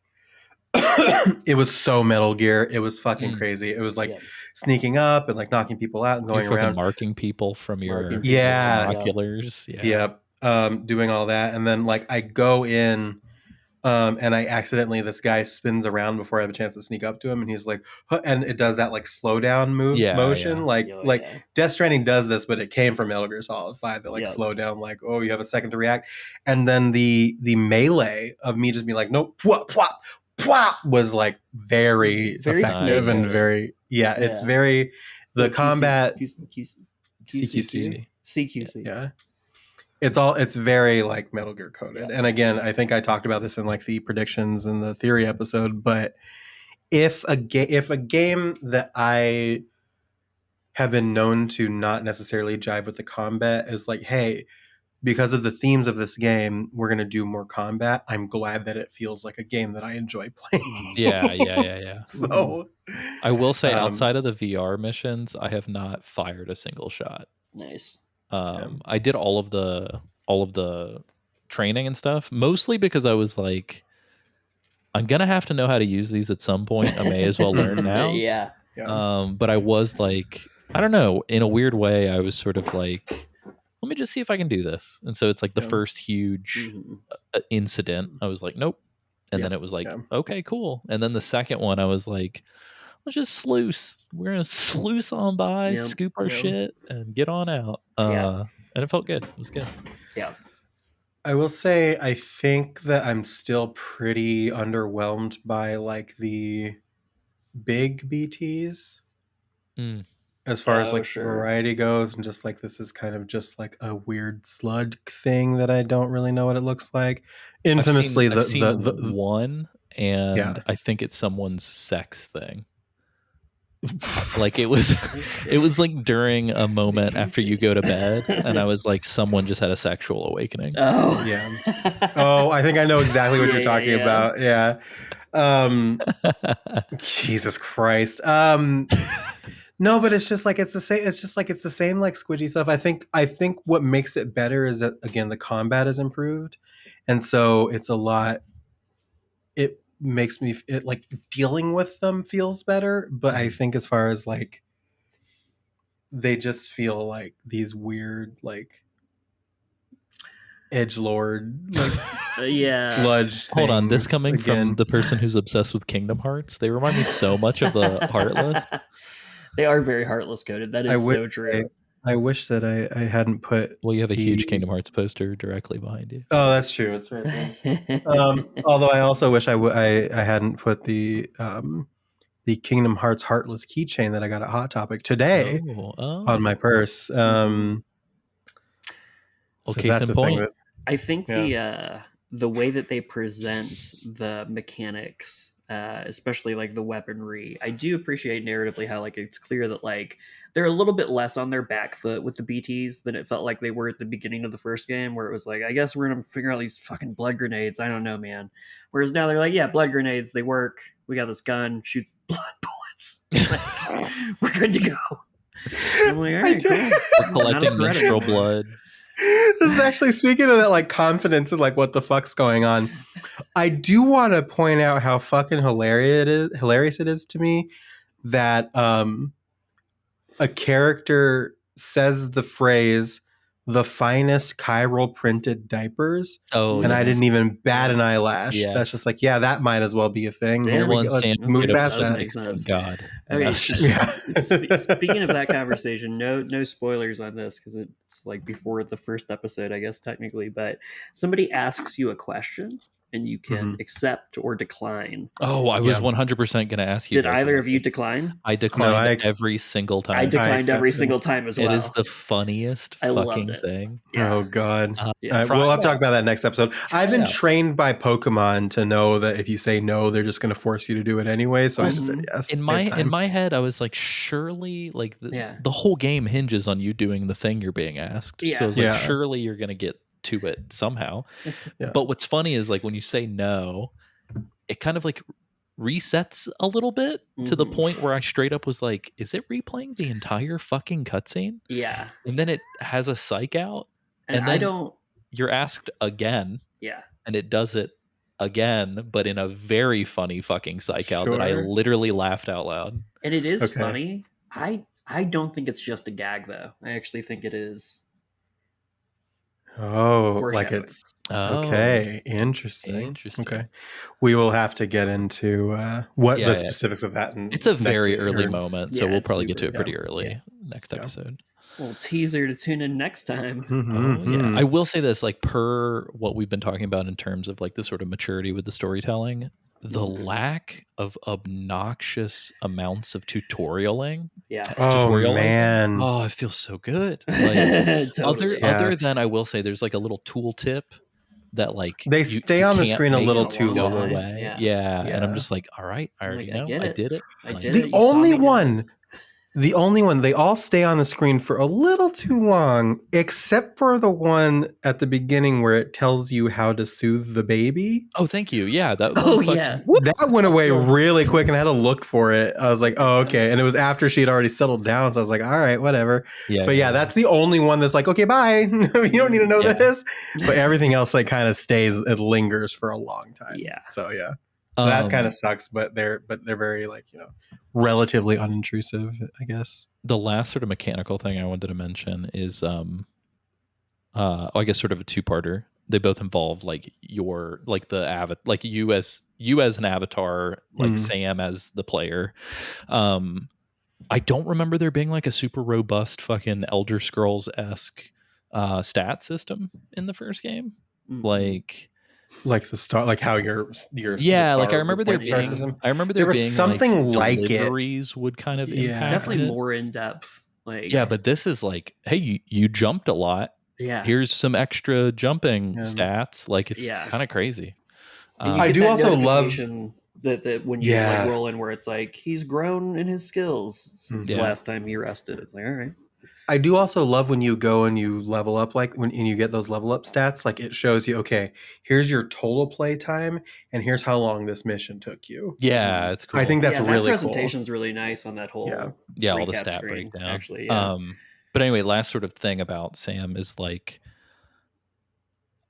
it was so Metal Gear. It was fucking crazy. It was like sneaking up and like knocking people out and going around, marking people from your binoculars. Yep. Doing all that, and then like I go in, and I accidentally this guy spins around before I have a chance to sneak up to him, and he's like, huh, and it does that like slow down motion, like Death Stranding does this, but it came from Metal Gear Solid 5 that like slow down, like oh you have a second to react, and then the melee of me just being like nope, pwop, pwop, pwop, was like very effective and very it's very the combat CQC. Yeah. It's very like Metal Gear coded. And again, I think I talked about this in like the predictions and the theory episode, but if a game that I have been known to not necessarily jive with the combat is like, hey, because of the themes of this game, we're going to do more combat. I'm glad that it feels like a game that I enjoy playing. Yeah. So I will say outside of the VR missions, I have not fired a single shot. Nice. I did all of the training and stuff, mostly because I was like, I'm gonna have to know how to use these at some point. I may as well learn now. Yeah. But I was like, I don't know, in a weird way, I was sort of like, let me just see if I can do this. And so it's like the first huge incident. I was like, nope. And then it was like, okay, cool. And then the second one, I was like, let's just sluice. We're gonna sluice on by, scoop our shit, and get on out. And it felt good. It was good. Yeah. I will say, I think that I'm still pretty underwhelmed by like the big BTs as far as like variety goes, and just like this is kind of just like a weird sludge thing that I don't really know what it looks like. Infamously, I've seen one, and I think it's someone's sex thing. Like it was like during a moment after you go to bed, and I was like, someone just had a sexual awakening. Oh yeah. Oh, I think I know exactly what you're talking about. Yeah. Jesus Christ. No, but it's just like it's the same. It's just like it's the same like squidgy stuff. I think what makes it better is that again the combat is improved, and so it's a lot. It makes me like dealing with them feels better, but I think as far as like they just feel like these weird like edgelord like sludge. Hold on, this things coming again. from the person who's obsessed with Kingdom Hearts. They remind me so much of the Heartless. They are very Heartless coded. That is so true. I wish that I hadn't put. Well, you have a huge Kingdom Hearts poster directly behind you. Oh, that's true. It's right there. Although I also wish I hadn't put the Kingdom Hearts Heartless keychain that I got at Hot Topic today on my purse. Well, case in point. I think the way that they present the mechanics, especially like the weaponry, I do appreciate narratively how like it's clear that like they're a little bit less on their back foot with the BTs than it felt like they were at the beginning of the first game, where it was like, I guess we're gonna figure out these fucking blood grenades. I don't know, man. Whereas now they're like, yeah, blood grenades, they work. We got this gun, shoots blood bullets. Like, we're good to go. I'm like, all right, cool. We're collecting menstrual blood. This is actually speaking of that like confidence and like what the fuck's going on. I do want to point out how fucking hilarious it is to me that a character says the phrase "the finest chiral printed diapers," and I didn't even bat an eyelash. Yeah. That's just like, yeah, that might as well be a thing. Here we go. Let's move past that. Makes sense. God. Okay, speaking of that conversation, no spoilers on this because it's like before the first episode, I guess technically. But somebody asks you a question and you can accept or decline. Oh, I was 100% going to ask you. Did either of you decline? I declined every single time. I declined every single time as well. It is the funniest fucking thing. Yeah. Oh, God. Yeah. We'll have to talk about that next episode. I've been trained by Pokemon to know that if you say no, they're just going to force you to do it anyway. So I just said yes. In my head, I was like, surely, like the whole game hinges on you doing the thing you're being asked. Yeah. So I was like, surely you're going to get to it somehow. But what's funny is like when you say no, it kind of like resets a little bit to the point where I straight up was like, is it replaying the entire fucking cutscene? Yeah. And then it has a psych out, and then you're asked again. Yeah. And it does it again, but in a very funny fucking psych out that I literally laughed out loud. And it is funny. I don't think it's just a gag though. I actually think it is. Oh, like it's okay. Interesting. Okay, we will have to get into what the specifics of that. It's a very early moment, so we'll probably get to it pretty early next episode. Well, teaser to tune in next time. I will say this, like per what we've been talking about in terms of like the sort of maturity with the storytelling, the lack of obnoxious amounts of tutorialing. Man. Oh, it feels so good. Like, other than I will say there's like a little tool tip that like they stay on the screen a little too long. Away. Yeah. And I'm just like, all right, I already know. I did it. The only one they all stay on the screen for a little too long, except for the one at the beginning where it tells you how to soothe the baby. Oh, thank you. Yeah. That went away really quick, and I had to look for it. I was like, oh, okay. And it was after she had already settled down. So I was like, all right, whatever. Yeah, but that's the only one that's like, okay, bye. You don't need to know this. But everything else like kind of stays, it lingers for a long time. Yeah. So So that kind of sucks, but they're very like, relatively unintrusive, I guess. The last sort of mechanical thing I wanted to mention is I guess sort of a two-parter. They both involve like your like the like you as an avatar, like Sam as the player. I don't remember there being like a super robust fucking Elder Scrolls-esque stat system in the first game. Like the star, like how your yeah, the like I star remember there point star being system. I remember There was being something like it. deliveries would kind of impact Definitely it. more in depth. Like Yeah, but this is like, hey, you jumped a lot. yeah, Here's some extra jumping stats. Like it's Yeah. kind of crazy. and you I get do that also love- notification that when you like roll in where it's like he's grown in his skills since the last time he rested. It's like, all right. I do also love when you go and you level up, like and you get those level up stats, like it shows you, okay, here's your total play time and here's how long this mission took you. Yeah, it's cool. I think that's that really presentation's really nice on that whole all the recap stat screen, breakdown. actually. Yeah. But anyway, last sort of thing about Sam is like,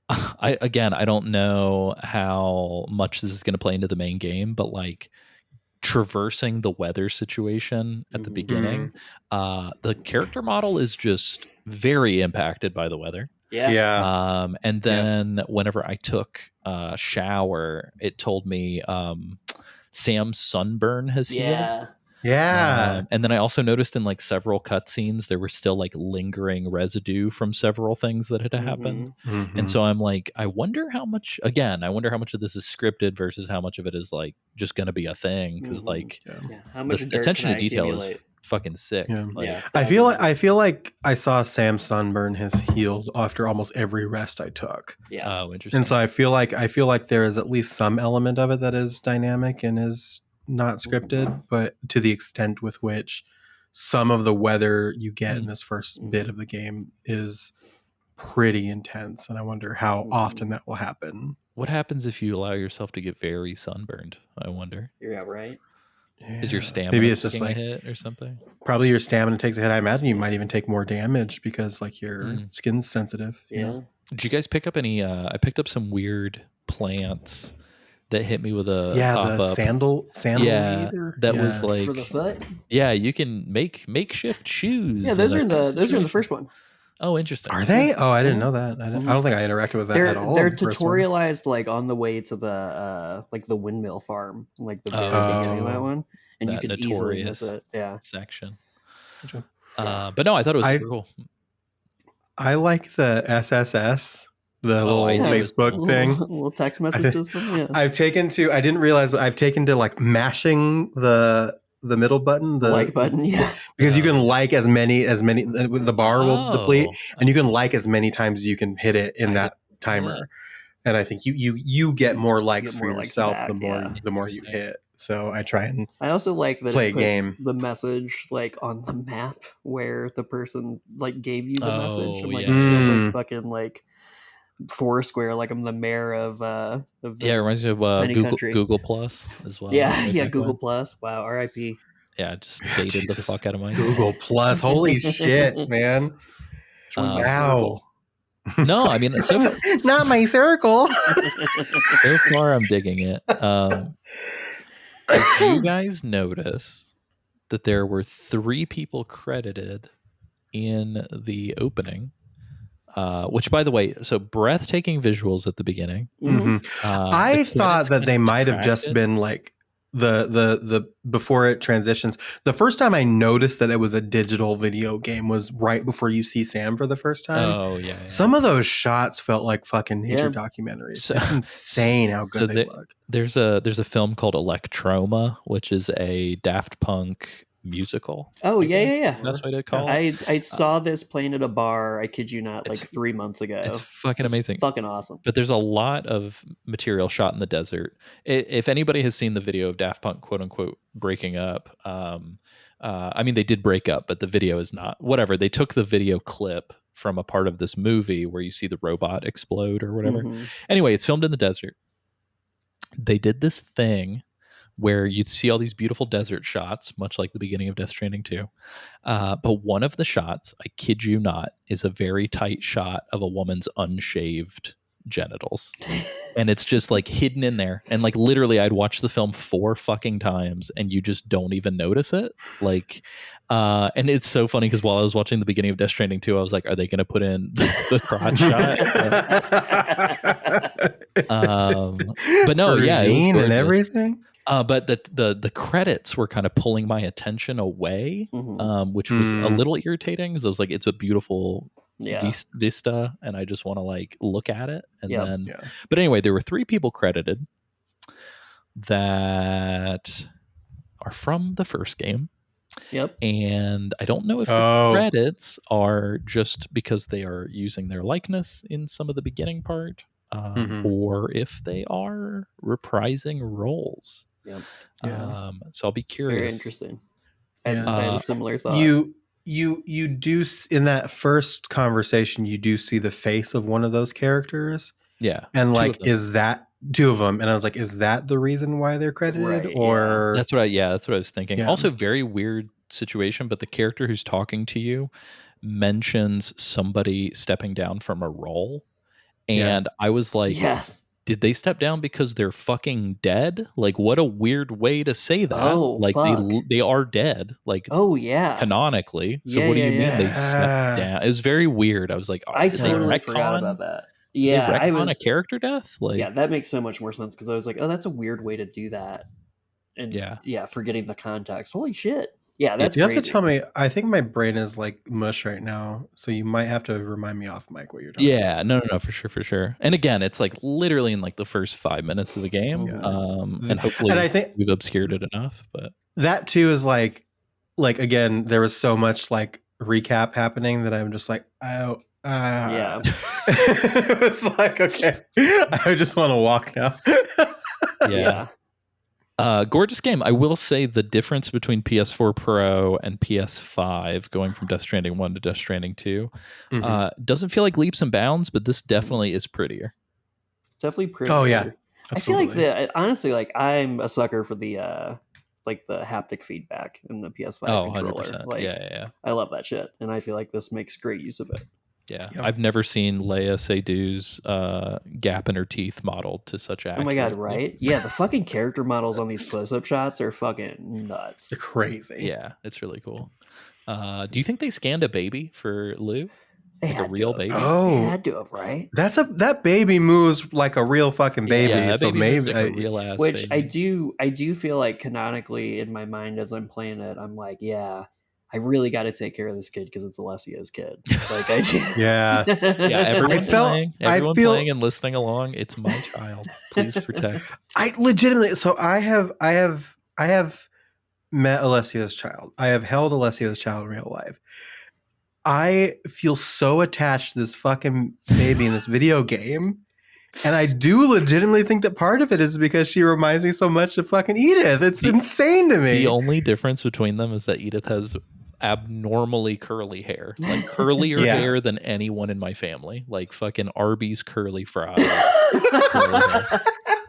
I don't know how much this is going to play into the main game, but like traversing the weather situation at the beginning, the character model is just very impacted by the weather. Yeah. And then whenever I took a shower, it told me Sam's sunburn has healed. And then I also noticed in like several cutscenes there were still like lingering residue from several things that had happened. And so I'm like, I wonder how much of this is scripted versus how much of it is like just gonna be a thing, because like How much the dirt attention can to I detail accumulate? is fucking sick. Like, I feel like I saw Sam's sunburn has healed after almost every rest I took. oh, interesting. And so I feel like there is at least some element of it that is dynamic and is not scripted, but to the extent with which some of the weather you get in this first bit of the game is pretty intense, and I wonder how often that will happen. What happens if you allow yourself to get very sunburned? I wonder. Yeah, right. Is your stamina maybe it's just taking like a hit or something? probably your stamina takes a hit. I imagine you might even take more damage because like your skin's sensitive. Yeah. Did you guys pick up any? I picked up some weird plants that hit me with a the pop-up. sandal Yeah, that was like For the foot. Yeah, you can make makeshift shoes. Yeah, those are in and that the situation. first one. Oh, interesting. Are they? Oh, I didn't know that. I don't think I interacted with that at all. They're in the first one. tutorialized like on the way to the like the windmill farm, like the very beginning of that one, and you That can easily miss notorious it. Yeah. section. Gotcha. But no, I thought it was super cool. I like the SSS, the little I know. Facebook thing. Little text message system. Yeah. I didn't realize, but I've taken to like mashing the middle button, the like button. Yeah. because you can like as many the bar will deplete, and you can like as many times as you can hit it in that timer. And I think you get more likes for yourself back, the more you hit. So I try and I also like that play it puts game. the message like on the map where the person like gave you the message. I'm like, yeah. this feels like fucking like Foursquare, like I'm the mayor of this Yeah, it reminds me of tiny Google country. Google Plus as well. Yeah, way yeah, back Google when. Plus. Wow, R.I.P. Yeah, just dated the Jesus. fuck out of my Google Plus. Holy shit, man! Join my Wow. No, I mean so Not my circle. far I'm digging it. Did you guys notice that there were 3 people credited in the opening? Which, by the way, so breathtaking visuals at the beginning. I The thought credits that kind they of might have just detracted. been like the before it transitions. The first time I noticed that it was a digital video game was right before you see Sam for the first time. Oh yeah. Some of those shots felt like fucking nature Yeah. documentaries. So- It's insane how good so they look. There's a film called Electroma, which is a Daft Punk musical. Oh I yeah, guess yeah, yeah. is the best way to call it. I saw this playing at a bar. I kid you not, like It's- 3 months ago. It's fucking It's amazing. fucking awesome. But there's a lot of material shot in the desert. If anybody has seen the video of Daft Punk, quote unquote, breaking up, I mean, they did break up, but the video is not. Whatever. They took the video clip from a part of this movie where you see the robot explode or whatever. Mhm. Anyway, it's filmed in the desert. They did this thing where you'd see all these beautiful desert shots, much like the beginning of Death Stranding 2. But one of the shots, I kid you not, is a very tight shot of a woman's unshaved genitals. And it's just like hidden in there. And like literally I'd watch the film 4 fucking times and you just don't even notice it. Like and it's so funny because while I was watching the beginning of Death Stranding 2, I was like, are they gonna put in the crotch shot? But no, yeah, it was Virgin and gorgeous. everything. But the credits were kind of pulling my attention away, which was a little irritating because I was like, it's a beautiful vista, and I just want to like look at it. And then, but anyway, there were 3 people credited that are from the first game. Yep. And I don't know if the credits are just because they are using their likeness in some of the beginning part, or if they are reprising roles. Yep. So I'll be curious. Very interesting. I had a similar thought. You do in that first conversation, you do see the face of one of those characters. Yeah. And like, is that 2 of them? And I was like, is that the reason why they're credited? Right, or that's what I was thinking. Yeah. Also, very weird situation, but the character who's talking to you mentions somebody stepping down from a role. And I was like, did they step down because they're fucking dead? Like, what a weird way to say that. Like, they are dead. Like, canonically. So what do you mean they stepped down? It was very weird. I was like, I totally forgot about that. Yeah, I was on a character death. Like, yeah, that makes so much more sense because I was like, oh, that's a weird way to do that. And forgetting the context. Holy shit. Yeah, that's you crazy. have to tell me. I think my brain is like mush right now, so you might have to remind me off mic what you're talking about. No, for sure. And again, it's like literally in like the first 5 minutes of the game, and hopefully, I think we've obscured it enough. But that too is like again, there was so much like recap happening that I'm just like, it was like, okay, I just want to walk now. Gorgeous game. I will say the difference between PS4 Pro and PS5 going from Death Stranding 1 to Death Stranding 2 doesn't feel like leaps and bounds, but this definitely is prettier. Definitely prettier. Oh yeah. Absolutely. I feel like honestly, like I'm a sucker for the like the haptic feedback in the PS5 controller. 100%. Like, I love that shit, and I feel like this makes great use of it. Yeah, I've never seen Leia Seydoux gap in her teeth modeled to such accuracy. Oh my god, right? Yeah, the fucking character models on these close-up shots are fucking nuts. They're crazy. Yeah, it's really cool. Do you think they scanned a baby for Lou? Like a real baby? Oh, they had to have, right? That baby moves like a real fucking baby. Yeah, so baby maybe like a real ass which baby. I do feel like canonically in my mind as I'm playing it, I'm like, I really got to take care of this kid because it's Alessio's kid. Like I everyone playing and listening along. It's my child. Please protect. I legitimately. So I have met Alessio's child. I have held Alessio's child in real life. I feel so attached to this fucking baby in this video game. And I do legitimately think that part of it is because she reminds me so much of fucking Edith. It's insane to me. The only difference between them is that Edith has abnormally curly hair, like curlier hair than anyone in my family, like fucking Arby's curly fries.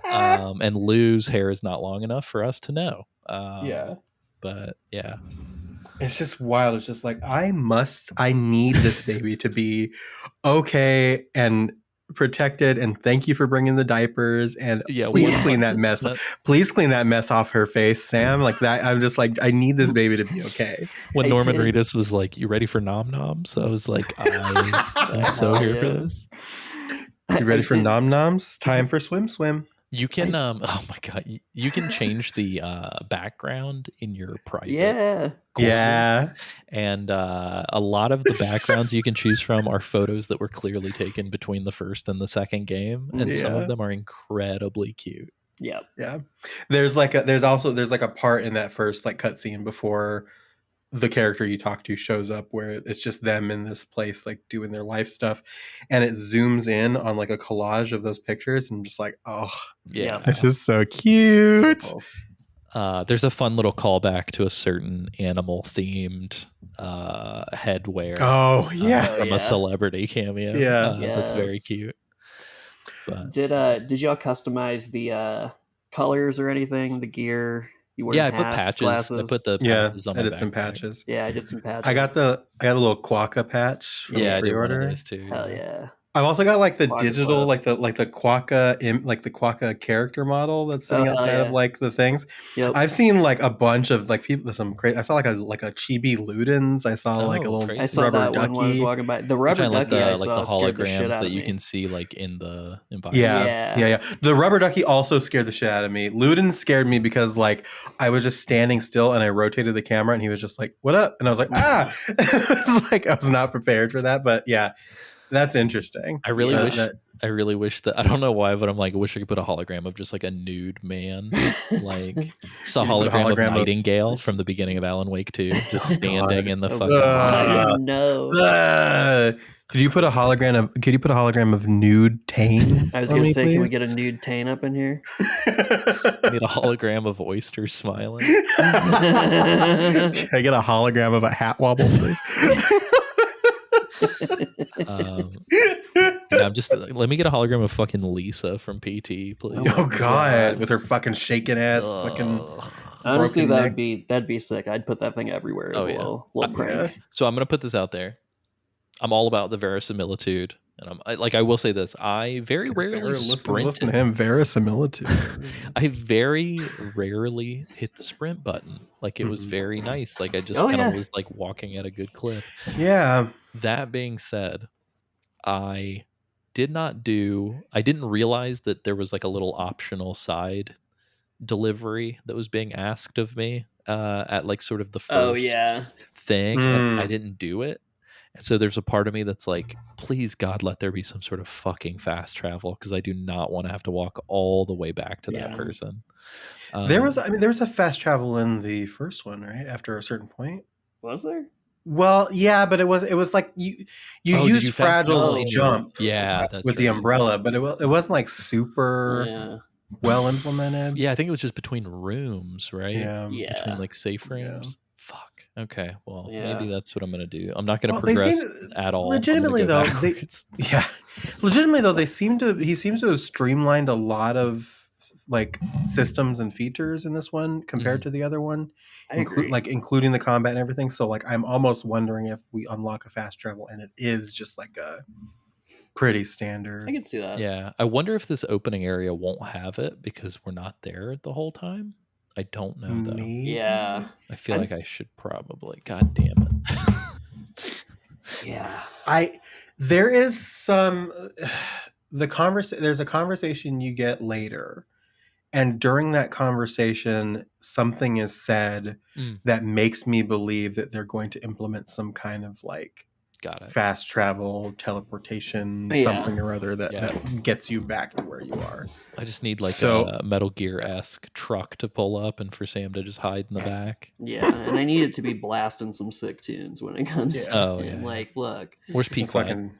And Lou's hair is not long enough for us to know. But yeah. It's just wild. It's just like, I need this baby to be okay and protected, and thank you for bringing the diapers, and please clean that mess. Please clean that mess off her face, Sam. Like that. I'm just like, I need this baby to be okay. When Norman Reedus was like, "You ready for nom noms?" I was like, I'm so here for this. You ready for nom noms? Time for swim. You can oh my god, you can change the background in your private. And a lot of the backgrounds you can choose from are photos that were clearly taken between the first and the second game, and some of them are incredibly cute. Yeah. There's a part in that first like cutscene before the character you talk to shows up where it's just them in this place like doing their life stuff, and it zooms in on like a collage of those pictures, and just like, this is so cute. There's a fun little callback to a certain animal themed headwear from a celebrity cameo. That's very cute. But did y'all customize the colors or anything, the gear? I put patches. Glasses. I put the patches on my I did backpack. some patches. Yeah, I did some patches. I got a little Quokka patch from the I did one pre-order. of those too. Hell yeah. I've also got like the Quokka digital, Club. like the Quokka character model that's sitting outside of Yeah. like the things. Yep. I've seen like a bunch of like people. Some crazy. I saw like a Chibi Ludens. I saw like a Oh, little crazy. I saw rubber that ducky. one when I was walking by. The You're rubber talking like ducky I the saw scared the shit holograms out that of you me. can see like in the environment. Yeah. The rubber ducky also scared the shit out of me. Ludens scared me because like I was just standing still and I rotated the camera and he was just like, "What up?" And I was like, "Ah!" It was like I was not prepared for that, but yeah, that's interesting. I really Yeah. wish that I don't know why, but I'm like, I wish I could put a hologram of just like a nude man, like just a You put a hologram of hologram of- Nightingale from the beginning of Alan Wake 2, just Oh, standing God. in the Oh, fucking. God, no. Could you put a hologram of nude Tane? I was for gonna me, say, can we please? get a nude Tane up in here? I need a hologram of Oyster smiling. Can I get a hologram of a hat wobble, please? Yeah, I'm just let me get a hologram of fucking Lisa from PT, please. my Oh God, God. with her fucking shaking ass, fucking Ugh. Honestly, broken neck. that'd be sick. I'd put that thing everywhere as Oh, a yeah. little Yeah. prank. So I'm gonna put this out there. I'm all about the verisimilitude, and I will say this: I very rarely sprint. Listen to him, verisimilitude. I very rarely hit the sprint button. Like it was Mhm. very nice. Like I just Oh, kind of yeah. was like walking at a good clip. Yeah. That being said, I didn't realize that there was like a little optional side delivery that was being asked of me at like sort of the Oh, first yeah. thing, and I Mm. didn't do it. And so there's a part of me that's like, please God, let there be some sort of fucking fast travel, because I do not want to have to walk all the way back to that Yeah. person. There was a fast travel in the first one, right? After a certain point. Was there? Well, yeah, but it was like you Oh, did used you fast travel fragile in your- jump Yeah, that's with the right. umbrella, but it wasn't like super Yeah. well implemented. Yeah, I think it was just between rooms, right? Yeah. Yeah. Between like safe Yeah. rooms. Fuck. Okay. Well, Yeah. maybe that's what I'm gonna do. I'm not gonna Well, they progress seem- at all. I'm gonna legitimately, go though, backwards. Yeah. Legitimately though, he seems to have streamlined a lot of like systems and features in this one compared to the other one. I agree. Including the combat and everything. So like I'm almost wondering if we unlock a fast travel and it is just like a pretty standard. I can see that. Yeah. I wonder if this opening area won't have it because we're not there the whole time. I don't know though. Maybe. Yeah. I feel like I should probably. God damn it. Yeah. There is some there's a conversation you get later, and during that conversation something is said Mm. that makes me believe that they're going to implement some kind of like Got it. fast travel, teleportation, Yeah. something or other that Yeah. gets you back to where you are. I just need like So- a Metal Gear-esque truck to pull up and for Sam to just hide in the back. Yeah. And I need it to be blasting some sick tunes when it comes Yeah. Oh, in. yeah. Like, look. Where's Some Pequod?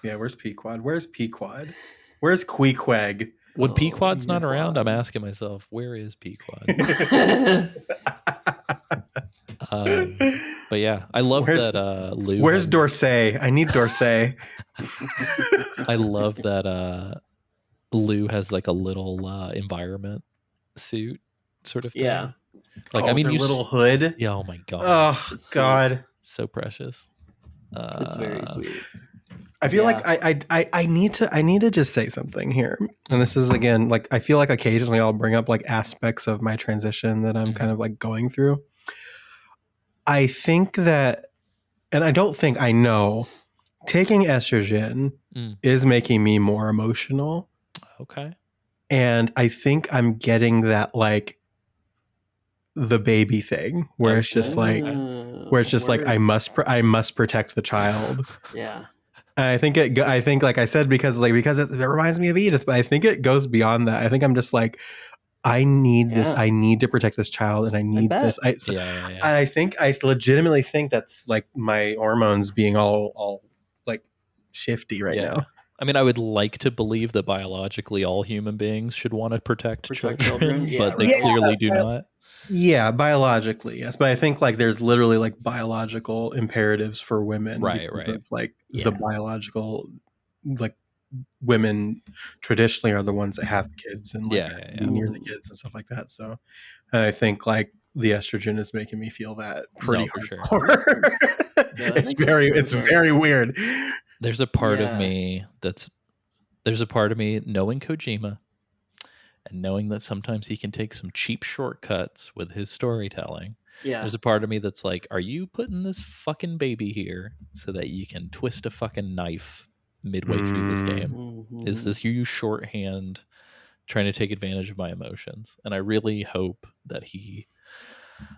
where's Pequod? Where's Pequod? Where's Queequeg? When Oh, Pequod's not around, I'm Pequod. asking myself, where is Pequod? But yeah, I love Where's- that Lou. Where's has- Dorsey? I need Dorsey. I love that Lou has like a little environment suit sort of thing. Yeah. Like Oh, I mean, with her you little hood. yeah. Oh my god, Oh It's God. so precious. It's very sweet. I feel Yeah. like I need to just say something here. And this is again like I feel like occasionally I'll bring up like aspects of my transition that I'm Mhm. kind of like going through. I think that, and I don't think I know, taking estrogen Mm. is making me more emotional. Okay. And I think I'm getting that like the baby thing where it's just like I must protect the child. Yeah. And I think like I said because it reminds me of Edith, but I think it goes beyond that. I think I'm just like I need this. Yeah. I need to protect this child, and I need bet. this. Yeah. And I legitimately think that's like my hormones being all like shifty right Yeah. now. I mean, I would like to believe that biologically all human beings should want to protect children, Yeah, but they right. clearly do Yeah. not. Yeah, biologically, yes, but I think like there's literally like biological imperatives for women, Right, because right. of like Yeah. the biological, like women traditionally are the ones that have kids and like Yeah. be near the kids and stuff like that. So, and I think like the estrogen is making me feel that pretty No, for sure. hardcore. Yeah, that it's makes very sense. very weird. There's a part of Yeah. me there's a part of me knowing Kojima and knowing that sometimes he can take some cheap shortcuts with his storytelling. Yeah. There's a part of me that's like, are you putting this fucking baby here so that you can twist a fucking knife midway through this game? Is this you shorthand trying to take advantage of my emotions? And I really hope that I'm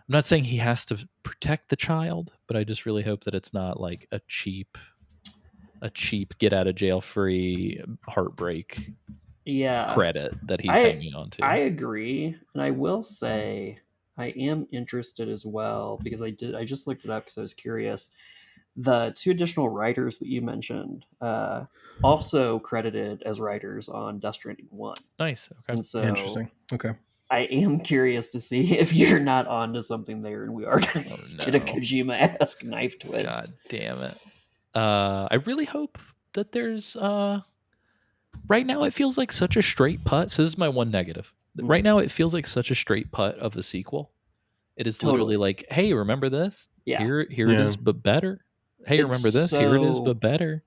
not saying he has to protect the child, but I just really hope that it's not like a cheap get out of jail free heartbreak Yeah. credit that he's I hanging on to. I agree, and I will say I am interested as well because I just looked it up because I was curious. The 2 additional writers that you mentioned also credited as writers on Death Stranding 1. Nice. Okay. And so Interesting. Okay. I am curious to see if you're not onto something there and we are going to get a no. Kojima-esque knife twist. God damn it. I really hope that there's right now it feels like such a straight putt. So this is my one negative. Right now it feels like such a straight putt of the sequel. It is literally Totally. like, hey, remember this? Yeah. Here it Yeah. is, but better. Hey, It's remember this? Here it is, so- but better.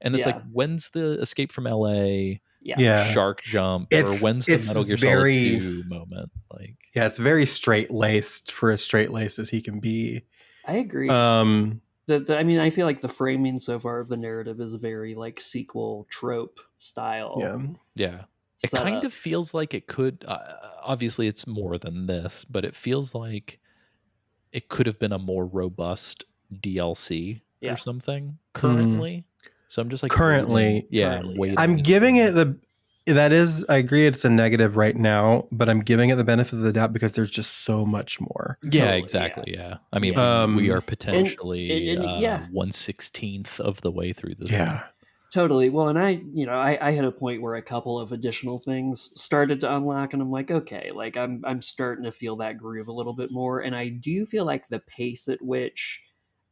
And it's like, Yeah. when's the Escape from LA Yeah. shark jump? It's- or when's the it's Metal Gear very- Solid 2 moment? Like, Yeah, it's very straight laced for as straight laced as he can be. I agree. I mean, I feel like the framing so far of the narrative is very like sequel trope style. Yeah. it kind of feels like it could. Obviously, it's more than this, but it feels like it could have been a more robust DLC Yeah. or something currently. So I'm just like Currently- waiting, waiting. I'm to giving see. it I agree it's a negative right now, but I'm giving it the benefit of the doubt because there's just so much more. Yeah, Totally, exactly. Yeah. I mean, Yeah. we are potentially yeah. 1/16 of the way through this. Yeah. Totally. Well, and I had a point where a couple of additional things started to unlock, and I'm like, okay, like I'm starting to feel that groove a little bit more, and I do feel like the pace at which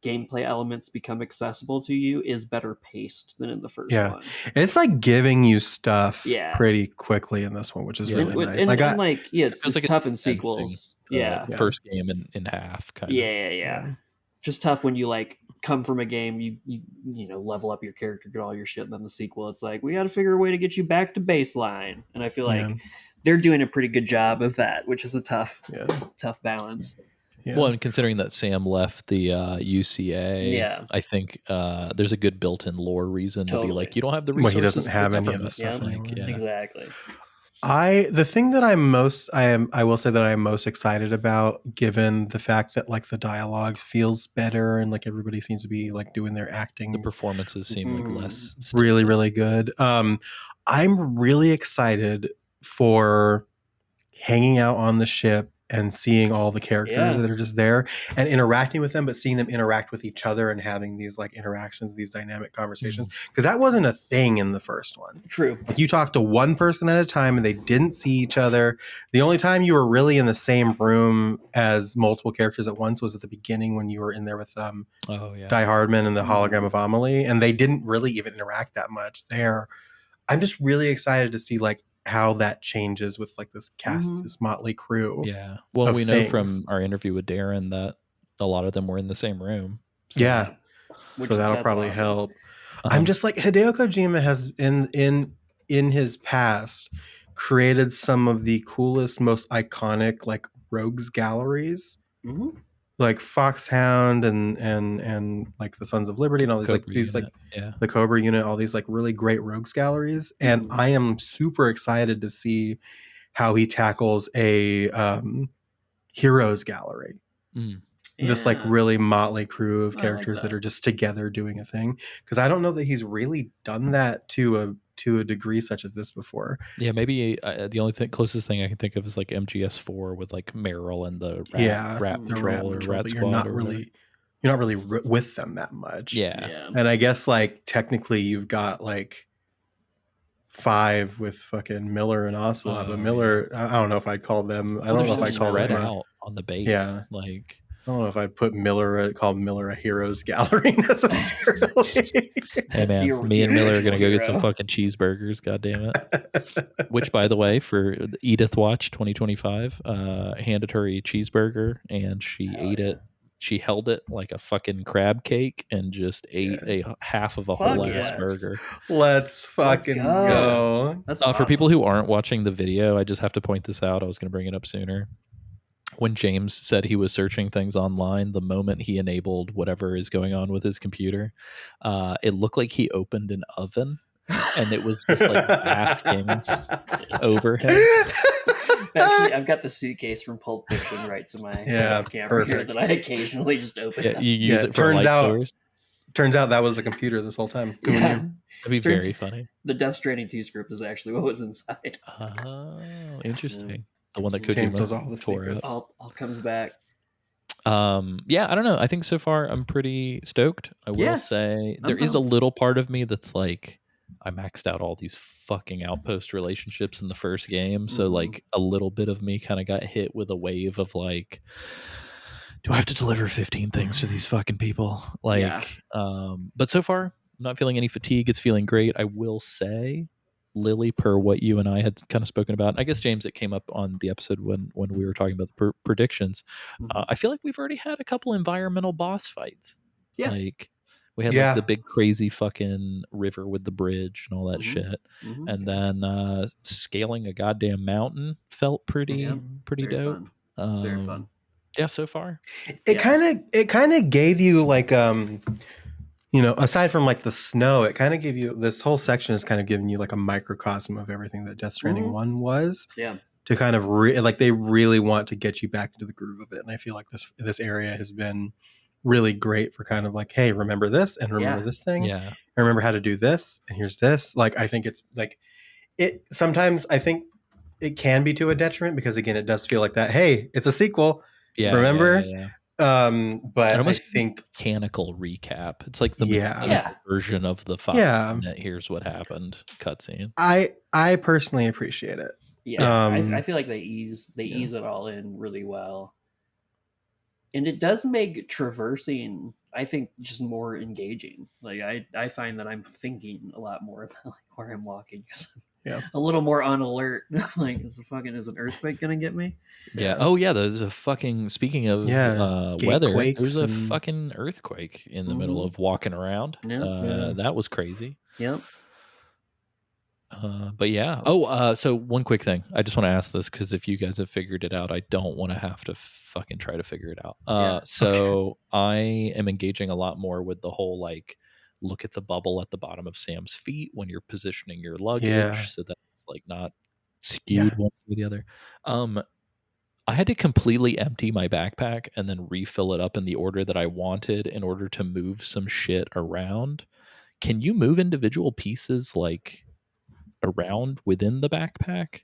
gameplay elements become accessible to you is better paced than in the first Yeah. one. And it's like giving you stuff Yeah. pretty quickly in this one, which is Yeah. really nice. And I got like, yeah, it's feels like tough in fencing sequels. the Yeah. first game in half, kind of. Yeah. Just tough when you like come from a game, you know, level up your character, get all your shit, and then the sequel, it's like we got to figure a way to get you back to baseline. And I feel like they're doing a pretty good job of that, which is a tough balance. Yeah. Well, and considering that Sam left the UCA, Yeah. I think there's a good built-in lore reason to be Totally. like, you don't have the Well, resources. he doesn't for have any of the government. stuff Yeah. anymore. Yeah. Exactly. The thing that I will say that I'm most excited about, given the fact that like the dialogue feels better and like everybody seems to be like doing their acting The performances seem like less really, stilted. really good. I'm really excited for hanging out on the ship and seeing all the characters that are just there and interacting with them, but seeing them interact with each other and having these like interactions, these dynamic conversations. Because that wasn't a thing in the first one. True. Like you talked to one person at a time and they didn't see each other. The only time you were really in the same room as multiple characters at once was at the beginning when you were in there with Die Hardman and the hologram of Amelie, and they didn't really even interact that much there. I'm just really excited to see like how that changes with like this cast, this motley crew. Yeah. Well, of we know things. from our interview with Darren that a lot of them were in the same room. So, Yeah. Which So that'll that's probably awesome. help. I'm just like Hideo Kojima has in his past created some of the coolest, most iconic like rogues galleries. Like Foxhound and like the Sons of Liberty and all these Cobra like these Unit, like the Cobra Unit, all these like really great rogues galleries, and I am super excited to see how he tackles a heroes gallery. This like really motley crew of characters that are just together doing a thing, because I don't know that he's really done that to a degree such as this before. Yeah, maybe the only closest thing I can think of is like MGS4 with like Meryl and the rat the patrol or rat but squad. you're not really with them that much. Yeah. And I guess like technically you've got like 5 with fucking Miller and Ocelot, but Miller, I don't know if I'd call them. I don't know if I'd call them out on the base. Yeah. Like I don't know if I'd put call Miller a heroes gallery necessarily. hey man, me and Miller are gonna go get some fucking cheeseburgers. God damn it! Which, by the way, for Edith Watch 2025, handed her a cheeseburger and she ate it. she held it like a fucking crab cake and just ate a half of a whole Fuck ass yeah. burger. Let's fucking go. That's For awesome. people who aren't watching the video, I just have to point this out. I was going to bring it up sooner. When James said he was searching things online, the moment he enabled whatever is going on with his computer, it looked like he opened an oven, and it was just like basking over him. Actually, I've got the suitcase from Pulp Fiction right to my camera here perfect. that I occasionally just open. Yeah, you use it for turns light out- source. Turns out that was a computer this whole time. Who Yeah. knew? That'd be Turns- very funny. The Death Stranding 2 script is actually what was inside. Oh, interesting. The one that James Kojima knows all the tore secrets. up. All comes back. Yeah, I don't know. I think so far I'm pretty stoked. I will Yeah, say I'm there is a pumped. little part of me that's like, I maxed out all these fucking outpost relationships in the first game. So Mhm. like a little bit of me kind of got hit with a wave of like, do I have to deliver 15 things for these fucking people? Like, Yeah. But so far I'm not feeling any fatigue. It's feeling great. I will say, Lilli, per what you and I had kind of spoken about, and I guess James, it came up on the episode when we were talking about the predictions. Mhm. I feel like we've already had a couple environmental boss fights. Yeah. Like we had Yeah. like the big crazy fucking river with the bridge and all that Mhm. shit, Mhm. and then scaling a goddamn mountain felt pretty Yeah. pretty Very dope. fun. Very fun. Yeah, so far. It Yeah. kind of gave you like aside from like the snow, it kind of gave you, this whole section is kind of giving you like a microcosm of everything that Death Stranding Mhm. 1 was. Yeah. To kind of like they really want to get you back into the groove of it, and I feel like this area has been really great for kind of like, hey, remember this and remember Yeah. this thing, Yeah. and remember how to do this, and here's this. Like I think it's like it sometimes I think it can be to a detriment because again it does feel like that, hey, it's a sequel, Yeah. remember. Yeah. But It I almost think mechanical recap. It's like the Yeah. mechanical Yeah. version of the 5 Yeah. minute here's what happened cutscene. I personally appreciate it. Yeah. Um, I feel like they ease it all in really well. And it does make traversing, I think, just more engaging. Like I find that I'm thinking a lot more about like where I'm walking. Yeah. A little more on alert. Like, is an earthquake gonna get me? Yeah. Oh yeah, there's a fucking, speaking of weather, Gatequakes there's a and- fucking earthquake in the middle of walking around. Yeah. That was crazy. Yep. But yeah. So one quick thing. I just want to ask this because if you guys have figured it out, I don't want to have to fucking try to figure it out. Yeah. So I am engaging a lot more with the whole like, look at the bubble at the bottom of Sam's feet when you're positioning your luggage, Yeah. so that it's like not skewed one way or the other. I had to completely empty my backpack and then refill it up in the order that I wanted in order to move some shit around. Can you move individual pieces like around within the backpack?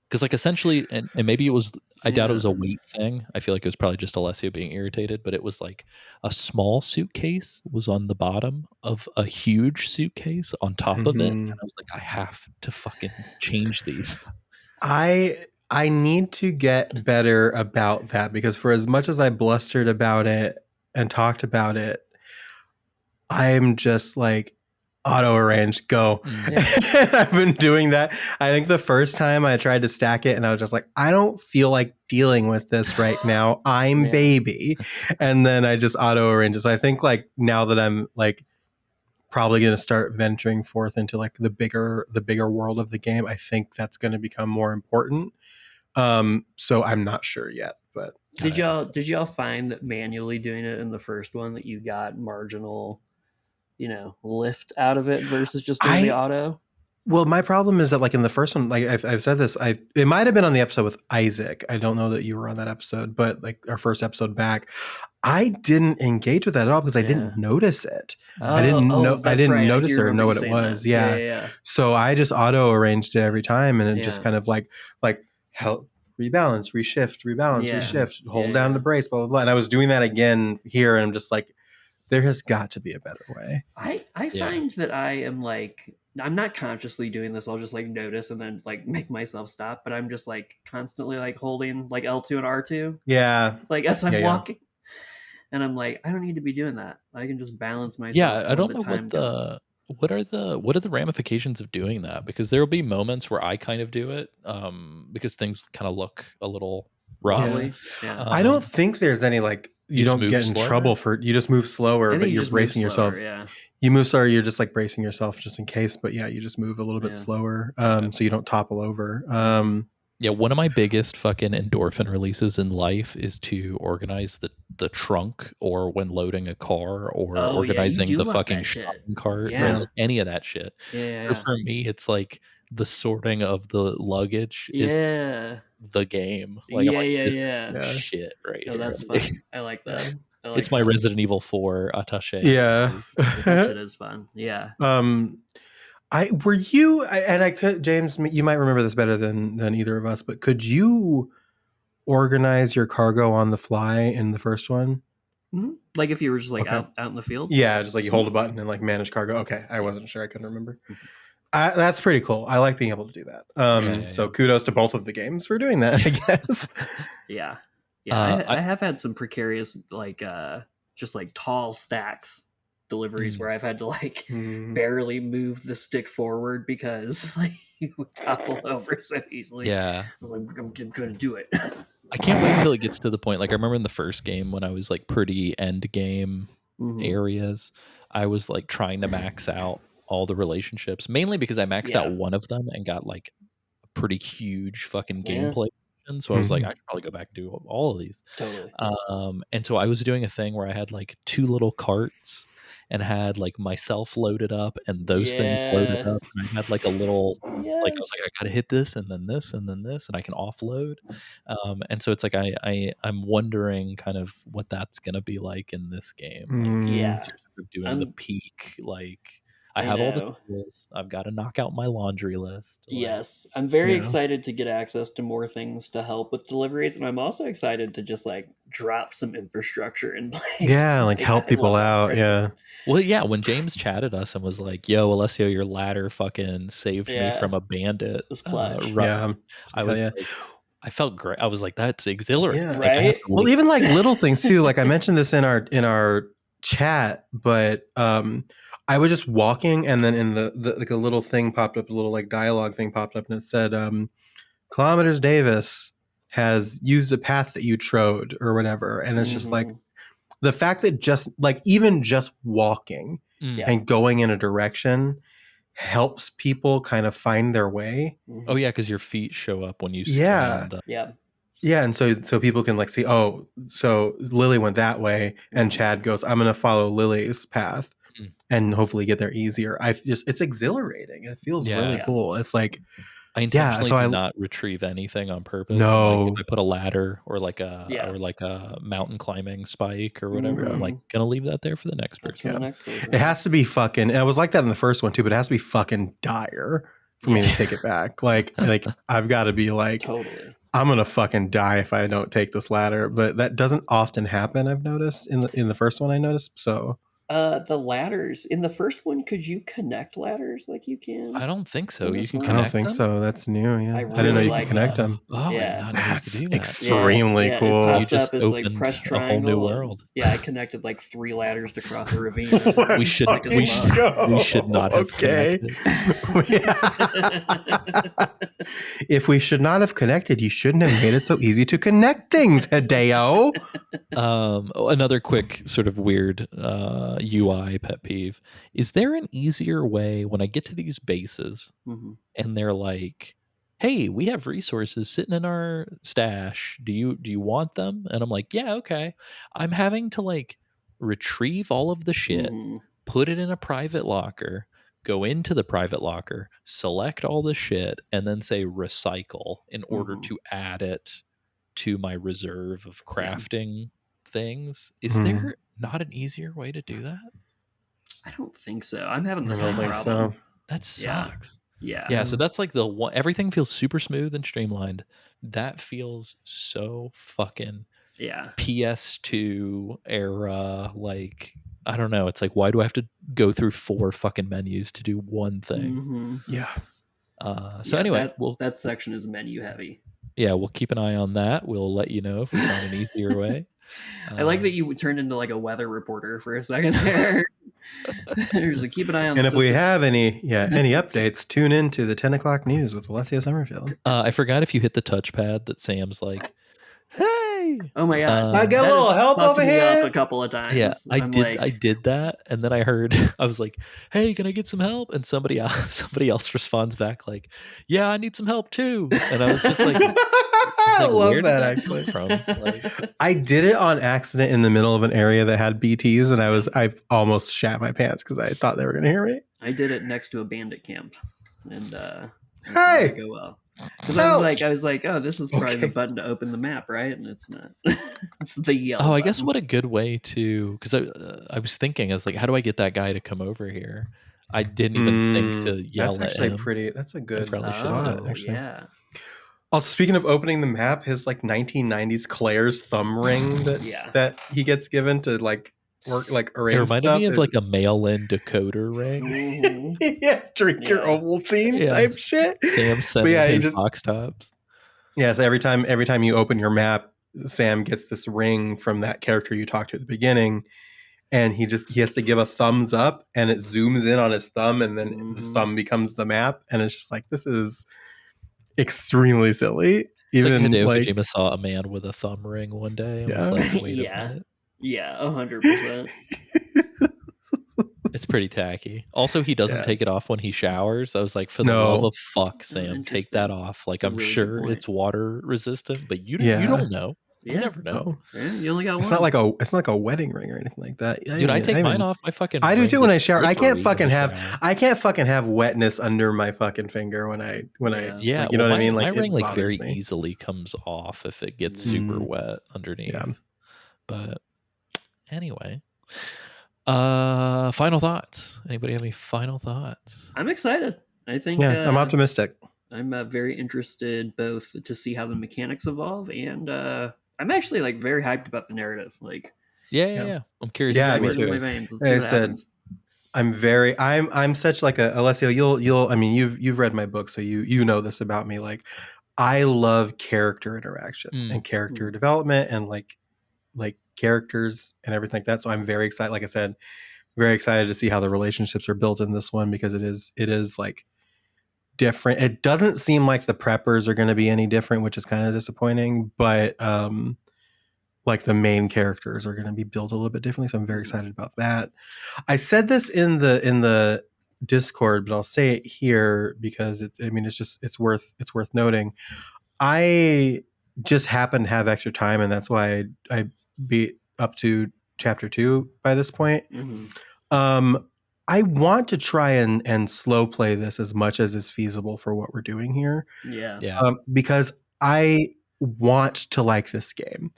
Because like essentially, and maybe it was, I doubt it was a weight thing. I feel like it was probably just Alessio being irritated, but it was like a small suitcase was on the bottom of a huge suitcase on top of it. And Mhm. I was like, I have to fucking change these. I need to get better about that because for as much as I blustered about it and talked about it, I'm just like auto arrange, go. I've been doing that. I think the first time I tried to stack it and I was just like, I don't feel like dealing with this right now. I'm Yeah. baby. And then I just auto arrange. So I think like now that I'm like probably going to start venturing forth into like the bigger world of the game, I think that's going to become more important. So I'm not sure yet, but Did y'all find that manually doing it in the first one that you got marginal, lift out of it versus just doing the auto? well, my problem is that like in the first one, like I've said this, it might have been on the episode with Isaac. I don't know that you were on that episode, but like our first episode back, I didn't engage with that at all because I didn't notice it. I didn't know. I didn't notice or know what it was. Yeah. So I just auto arranged it every time, and it just kind of like help rebalance, reshift, hold down the brace, blah blah blah. And I was doing that again here, and I'm just like, there has got to be a better way. I find that I am like, I'm not consciously doing this. I'll just like notice and then like make myself stop. But I'm just like constantly like holding like L2 and R2. Yeah. Like as I'm walking. And I'm like, I don't need to be doing that. I can just balance myself. Yeah, I don't know what are the ramifications of doing that, because there will be moments where I kind of do it because things kind of look a little rough. Yeah. I don't think there's any like you just don't move get in slower? trouble you just move slower, I think but you you're just move bracing yourself. slower, yeah. You move slower, you're just like bracing yourself just in case, but yeah, you just move a little bit Yeah. slower, Okay. so you don't topple over. Yeah, one of my biggest fucking endorphin releases in life is to organize the trunk, or when loading a car, or Oh, yeah, you organizing do the love fucking that shit. shopping cart, or Yeah. like any of that shit. Yeah, So for me, it's like the sorting of the luggage is yeah. the game. Like, I'm Yeah, like, yeah, this is yeah. the Yeah. shit right No, here. that's Like, fun. I like that. Yeah. I like it's my that. Resident Evil 4 attaché. Yeah. That shit is fun. Yeah. I could, James, you might remember this better than either of us, but could you organize your cargo on the fly in the first one? Mhm. Like if you were just like Okay. out in the field. Yeah, just like you hold a button and like manage cargo. Okay, I wasn't sure. I couldn't remember. That's pretty cool. I like being able to do that. Yeah. So kudos to both of the games for doing that, I guess. Yeah. Yeah. I I have had some precarious, like, just like tall stacks deliveries where I've had to like barely move the stick forward because like you would topple over so easily. yeah. I'm like, I'm gonna do it. I can't wait until it gets to the point. Like, I remember in the first game when I was like pretty end game Mhm. areas, I was like trying to max out all the relationships, mainly because I maxed Yeah. out one of them and got like a pretty huge fucking Yeah. gameplay. And so I was like, Mhm. I should probably go back and do all of these. Totally. And so I was doing a thing where I had like 2 little carts and had like myself loaded up and those things loaded Yeah. up. And I had like a little, like, I was Yes. like, I gotta hit this and then this and then this, and I can offload. And so it's like I'm wondering kind of what that's gonna be like in this game. Like, Yeah. you're sort of doing the I'm- peak, like I I have all the know. tools. I've got to knock out my laundry list. Like, Yes, I'm very Yeah. excited to get access to more things to help with deliveries, and I'm also excited to just like drop some infrastructure in place. Yeah, like help I people love that out. part. Yeah. well, yeah, when James chatted us and was like, "Yo, Alessio, your ladder fucking saved me Yeah. from a bandit." It was clutch. run." Yeah. I was yeah. like, I felt great. I was like, "That's exhilarating." Yeah. Like, I have Right? to Well, leave- even like little things too. Like I mentioned this in our chat, but I was just walking, and then in the like a little thing popped up, a little like dialogue thing popped up, and it said, "Kilometers Davis has used a path that you trod or whatever," and it's just like Mhm. the fact that just like even just walking Mm. Yeah. and going in a direction helps people kind of find their way. Mhm. Oh yeah, because your feet show up when you Yeah. scan the. Yeah. Yeah, and so people can like see, oh, so Lily went that way, and Chad goes, I'm gonna follow Lily's path Mm. and hopefully get there easier. It's exhilarating. It feels really Yeah. cool. It's like, I intentionally so do I- not retrieve anything on purpose. No. Like, if I put a ladder or like a Yeah. mountain climbing spike or whatever, I'm Mhm. like gonna leave that there for the next That's person. for the Yeah. next person. it has to be fucking, and I was like that in the first one too, but it has to be fucking dire for me to take it back. Like I've got to be like, Totally. I'm gonna fucking die if I don't take this ladder. But that doesn't often happen. I've noticed in the first one. I noticed so. The ladders in the first one, could you connect ladders like you can? I don't think so. In You this can one? I don't connect think them? so. That's new. Yeah, I I didn't know really you like could connect that. them. Oh, I did Yeah. not know you could That's do that. extremely Yeah, cool. It You pops just up. It's like opened press a whole triangle. new and- world. yeah, I connected like 3 ladders to cross a ravine. Let's We should- Sick as we fuck. go. We should not have Okay. If we should not have connected, you shouldn't have made it so easy to connect things, Hideo. Another quick sort of weird UI pet peeve. Is there an easier way when I get to these bases Mhm. and they're like, "Hey, we have resources sitting in our stash. Do you want them?" And I'm like, "Yeah, okay." I'm having to like retrieve all of the shit, Mhm. put it in a private locker, go into the private locker, select all the shit, and then say recycle in order Mhm. to add it to my reserve of crafting things. Is Hmm. there not an easier way to do that? I don't think so. I'm having the I same don't think problem. so. That Yeah. sucks. Yeah. Yeah, so that's like the one. Everything feels super smooth and streamlined. That feels so fucking Yeah. PS2 era. Like, I don't know. It's like, why do I have to go through 4 fucking menus to do one thing? Mhm. Yeah. So Yeah, anyway, that section is menu heavy. we'll keep an eye on that. We'll let you know if we find an easier way. I like that you turned into like a weather reporter for a second there. There's a keep an eye on. And the if we system. have any updates, tune in to the 10 o'clock news with Alessio Summerfield. I forgot if you hit the touchpad that Sam's like, hey. Oh my god, I get a that little has help fucked over me up here? a couple of times. Yeah, I I'm did that, and then I heard I was like, "Hey, can I get some help?" And somebody else responds back like, "Yeah, I need some help too." And I was just like, I love "Where did that that actually. come from?" Like, I did it on accident in the middle of an area that had BTs, and I almost shat my pants because I thought they were gonna hear me. I did it next to a bandit camp, and it did Hey! not go well. Because Help! I was like, oh, this is probably the Okay. button to open the map, right? And it's not. It's the yellow. oh, I button. guess what a good way to, because I was thinking, I was like, how do I get that guy to come over here? I didn't even think to yell That's at actually him. pretty. That's a good probably should've thought, done Oh, actually. yeah. Also, speaking of opening the map, his like 1990s Claire's thumb ring Yeah. that he gets given to like work like It arrange reminded stuff. me of like a mail-in decoder ring. Mhm. yeah, drink your Yeah. Ovaltine Yeah. type shit. Sam But sending yeah, he his just box tops. yeah. So every time you open your map, Sam gets this ring from that character you talked to at the beginning, and he has to give a thumbs up, and it zooms in on his thumb, and then the Mhm. thumb becomes the map, and it's just like this is extremely silly. It's like Even Hideo like Kojima saw a man with a thumb ring one day and was Yeah. like, wait Yeah. a minute. Yeah, 100%. It's pretty tacky. Also, he doesn't Yeah. take it off when he showers. I was like, for the No. love of fuck, Sam, take that interesting. off. Like, That's a I'm really good sure point. it's water resistant, but you Yeah. don't know. You Yeah. never know. Oh. Yeah, you only got It's one. not like a wedding ring or anything like that. Dude, I take mine off. My fucking I do ring too when I gets shower. I can't slippery in the fucking shower. have wetness under my fucking finger when I Yeah, like, you know well, what I mean? Like my ring it like bothers very me. easily comes off if it gets super Mm. wet underneath. Yeah. But anyway, final thoughts. Anybody have any final thoughts? I'm excited. I think Yeah, I'm optimistic. I'm very interested both to see how the mechanics evolve, and I'm actually like very hyped about the narrative. Like, Yeah. I'm curious. Yeah, to see me where it too. in my goes. veins. Let's Like see I what said, happens. I'm such like a Alessio, you'll I mean you've read my book, so you know this about me. Like I love character interactions and character development and like characters and everything like that. So I'm very excited. Like I said, very excited to see how the relationships are built in this one because it is like different. It doesn't seem like the preppers are going to be any different, which is kind of disappointing, but like the main characters are going to be built a little bit differently. So I'm very excited about that. I said this in the Discord, but I'll say it here because it's worth noting. I just happen to have extra time, and that's why I beat up to chapter 2 by this point. Mhm. I want to try and slow play this as much as is feasible for what we're doing here. Yeah. Yeah. Because I want to like this game.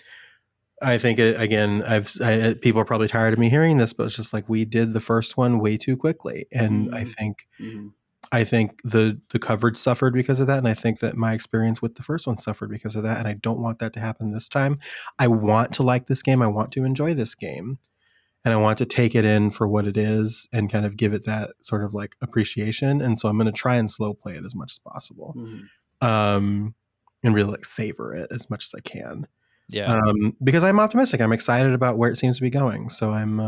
I think people are probably tired of me hearing this, but it's just like we did the first one way too quickly, and Mhm. I think the coverage suffered because of that, and I think that my experience with the first one suffered because of that, and I don't want that to happen this time. I want to like this game. I want to enjoy this game, and I want to take it in for what it is and kind of give it that sort of like appreciation. And so I'm going to try and slow play it as much as possible, Mhm. and really like savor it as much as I can. Yeah. Because I'm optimistic. I'm excited about where it seems to be going. So I'm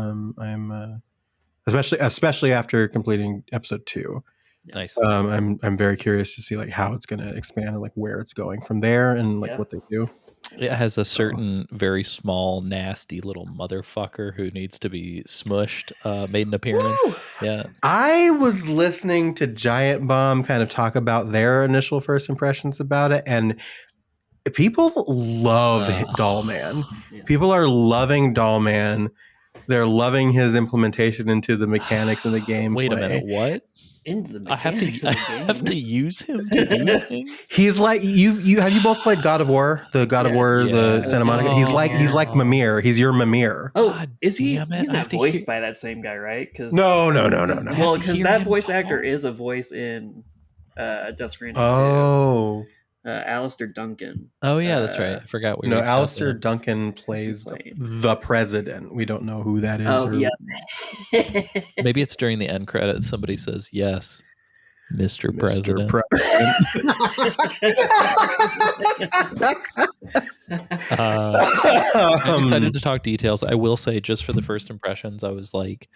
especially after completing episode 2. Nice. I'm very curious to see like how it's going to expand and like where it's going from there and like Yeah. what they do. It has a certain very small, nasty little motherfucker who needs to be smushed, made an appearance. Woo! Yeah. I was listening to Giant Bomb kind of talk about their initial first impressions about it, and people love Doll Man. Yeah. People are loving Doll Man. They're loving his implementation into the mechanics and the gameplay. Wait a minute, what? Into the I have mechanics of the have to game. use him to do things? He's like you have you both played God of War? The God of Yeah. War, the Yeah. Santa Monica. He's like Mimir. He's your Mimir. Oh, God is he? damn it, He's I not have to voiced hear- by that same guy, right? Because No. Well, to because hear that him voice talk. actor is a voice in Death Stranding Oh 2. Alistair Duncan. Oh yeah, that's right. I forgot we no, reached out to Alistair him. Duncan plays playing? the president. We don't know who that is. Oh or- yeah. Maybe it's during the end credits. Somebody says yes, Mr. Mr. President. I'm excited to talk details. I will say, just for the first impressions, I was like,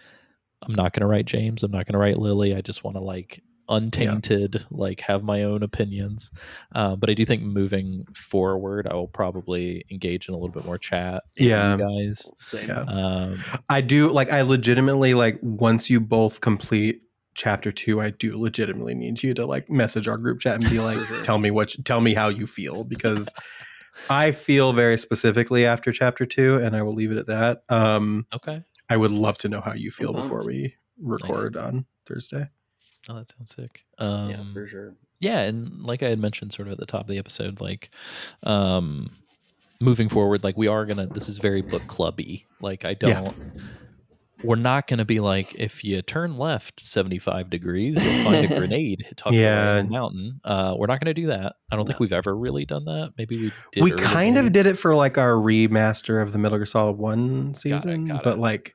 I'm not going to write James. I'm not going to write Lilli. I just want to like untainted, like have my own opinions. But I do think moving forward, I will probably engage in a little bit more chat with Yeah. you guys. Same. Yeah. I do like, I legitimately like, once you both complete chapter 2, I do legitimately need you to like message our group chat and be like, sure. tell me how you feel, because I feel very specifically after chapter 2, and I will leave it at that. Okay. I would love to know how you feel I'm pumped. before we record on Thursday. Oh, that sounds sick. Yeah, for sure. Yeah, and like I had mentioned sort of at the top of the episode, like moving forward, like we are gonna, this is very book clubby. Like we're not gonna be like, if you turn left 75 degrees, you'll find a grenade tucked away in the mountain. We're not gonna do that. I don't think we've ever really done that. Maybe we did. We kind of did it for like our remaster of the Metal Gear Solid 1 season, Got it. but like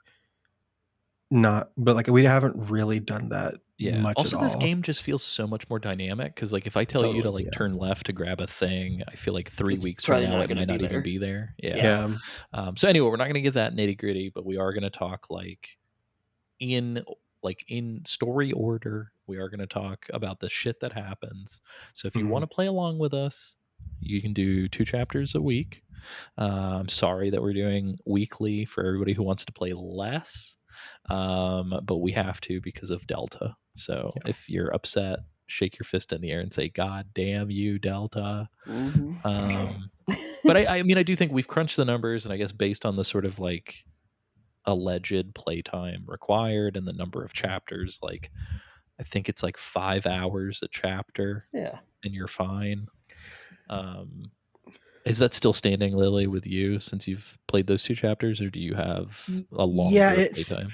we haven't really done that much also at this all. game just feels so much more dynamic, because like if I tell you to like turn left to grab a thing, I feel like 3 weeks from now it might not even be there. So anyway, we're not going to get that nitty gritty, but we are going to talk like in story order. We are going to talk about the shit that happens. So if you want to play along with us, you can do 2 chapters a week. I'm sorry that we're doing weekly for everybody who wants to play less. But we have to because of Delta. So if you're upset, shake your fist in the air and say, God damn you, Delta. But I mean, I do think we've crunched the numbers, and I guess based on the sort of like alleged playtime required and the number of chapters, like I think it's like 5 hours a chapter. Yeah. And you're fine. Is that still standing, Lilli, with you since you've played those 2 chapters, or do you have a longer playtime?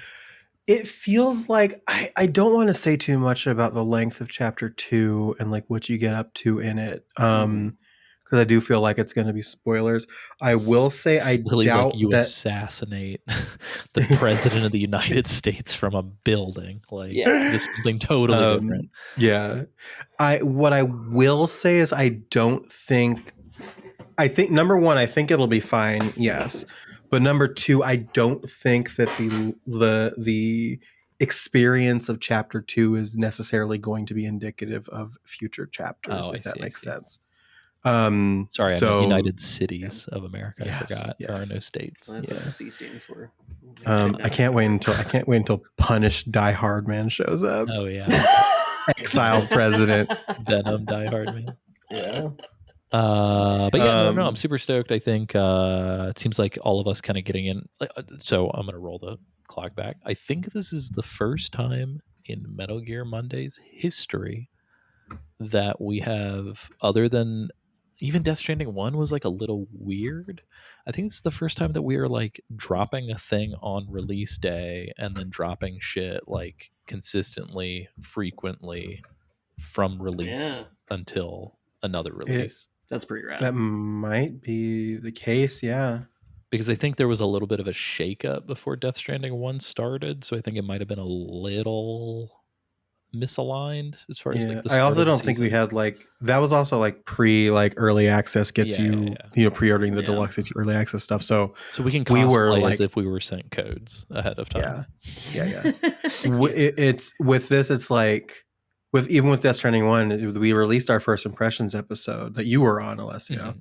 It feels like I don't want to say too much about the length of chapter 2 and like what you get up to in it. Because I do feel like it's going to be spoilers. I will say I Lilli's doubt like, you that assassinate the president of the United States from a building. Like just something totally different. Yeah. What I will say is I think number one, I think it'll be fine, yes. But number 2, I don't think that the experience of chapter 2 is necessarily going to be indicative of future chapters, if that makes sense. Sorry, I meant so United Cities of America. I forgot there are no states. That's what the C stands for. I can't wait until punished Die Hard Man shows up. Oh yeah, exiled president, Venom, Die Hard Man. Yeah. But yeah, no, I'm super stoked. I think it seems like all of us kind of getting in. So I'm gonna roll the clock back. I think this is the first time in Metal Gear Monday's history that we have, other than even Death Stranding 1 was like a little weird. I think it's the first time that we are like dropping a thing on release day and then dropping shit like consistently, frequently from release until another release. That's pretty rad. That might be the case, yeah. Because I think there was a little bit of a shakeup before Death Stranding 1 started, so I think it might have been a little misaligned as far as like the start. I also of the don't think we season. had like that was also like early access gets you pre-ordering the deluxe gets you early access stuff. So we can cosplay as if we were sent codes ahead of time. Yeah. It's with this. It's like even with Death Stranding 1, we released our first impressions episode that you were on, Alessio.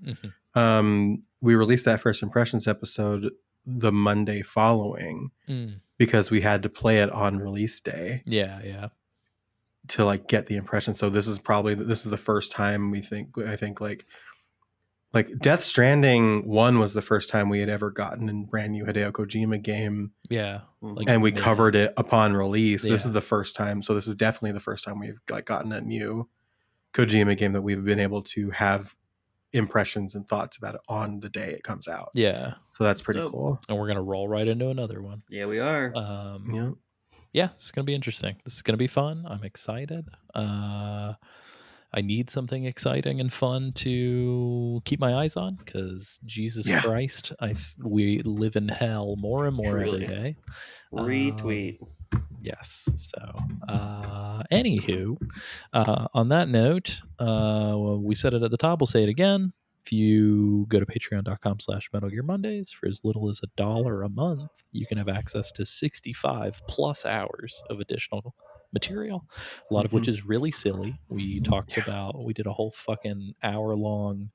We released that first impressions episode the Monday following because we had to play it on release day. Yeah. To like get the impression. So this is the first time I think like Death Stranding 1 was the first time we had ever gotten a brand new Hideo Kojima game. Yeah. And we covered it upon release. This is the first time. So this is definitely the first time we've like gotten a new Kojima game that we've been able to have impressions and thoughts about it on the day it comes out. Yeah. So that's pretty cool. And we're going to roll right into another one. Yeah, we are. Yeah, it's going to be interesting. This is going to be fun. I'm excited. I need something exciting and fun to keep my eyes on because Jesus Christ, we live in hell more and more every day. Retweet. Yes. So, anywho, on that note, we said it at the top. We'll say it again. If you go to patreon.com/Metal Gear Mondays for as little as $1 a month, you can have access to 65 plus hours of additional material, a lot of which is really silly. We talked about, we did a whole fucking hour-long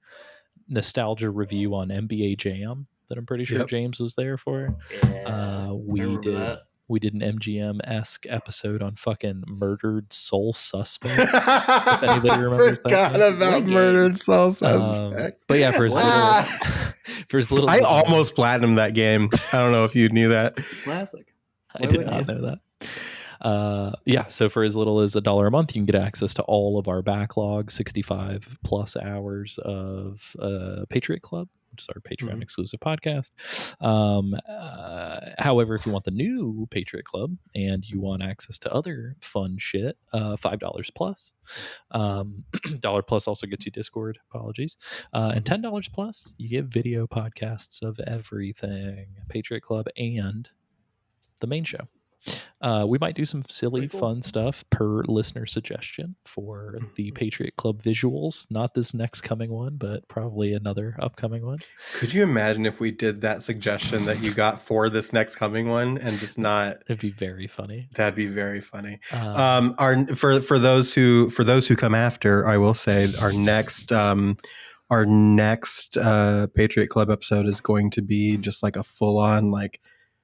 nostalgia review on NBA Jam that I'm pretty sure Yep. James was there for. Yeah, I We remember did that. we did an MGM-esque episode on fucking Murdered Soul Suspect. If anybody remembers that Forgot game. about What game? Murdered Soul Suspect. But yeah, for as little Ah! for as little I as almost platinumed that game. I don't know if you knew that. Classic. I Why did wouldn't not you? know that. Yeah, so for as little as $1 a month, you can get access to all of our backlog, 65 plus hours of Patriot Club, which is our Patreon exclusive podcast. However, if you want the new Patriot Club and you want access to other fun shit, $5 plus. $1 plus also gets you Discord. Apologies. And $10 plus, you get video podcasts of everything, Patriot Club and the main show. We might do some silly, Pretty cool. fun stuff per listener suggestion for the Patriot Club visuals. Not this next coming one, but probably another upcoming one. Could you imagine if we did that suggestion that you got for this next coming one and just not? It'd be very funny. That'd be very funny. Um, For those who come after, I will say our next Patriot Club episode is going to be just like a full on like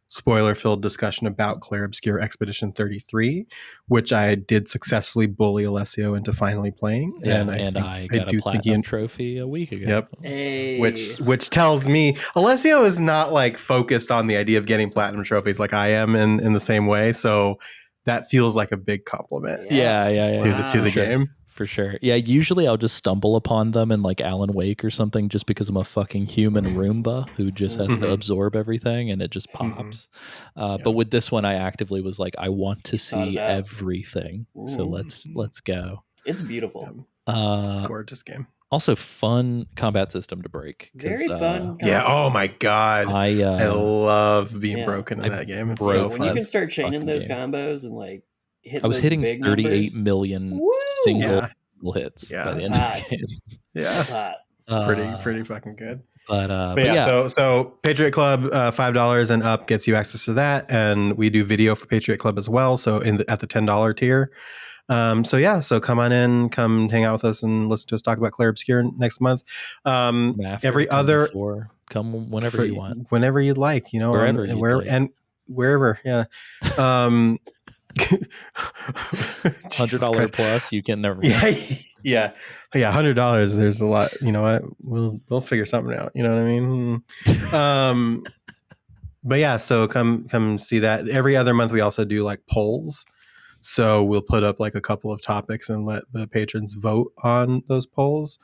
spoiler-filled discussion about Clair Obscure Expedition 33, which I did successfully bully Alessio into finally playing. Yeah, and I got a platinum trophy a week ago. Yep. Hey. Which tells me Alessio is not like focused on the idea of getting platinum trophies like I am in the same way. So that feels like a big compliment Yeah. to the Sure. game. For sure. Yeah, usually I'll just stumble upon them in like Alan Wake or something just because I'm a fucking human Roomba who just has to absorb everything and it just pops. But with this one, I actively was like, I want to see everything. So let's go. It's beautiful. It's a gorgeous game. Also fun combat system to break. Very fun. Yeah. Oh my God. I love being broken in that game. It's so when fun. you can start chaining those combos and like hit I was those hitting big 38 numbers. million Woo! single hits by the That's end of hot. the game. That's hot. Pretty fucking good. But yeah, so Patriot Club, $5 and up gets you access to that, and we do video for Patriot Club as well. So at the $10 tier. So come on in, come hang out with us, and listen to us talk about Clair Obscure next month. Every other come whenever you want, whenever you'd like, wherever, yeah. $100 plus, you can never. Yeah, $100. There's a lot. You know what? We'll figure something out. You know what I mean? But yeah, so come see that. Every other month we also do like polls. So we'll put up like a couple of topics and let the patrons vote on those polls.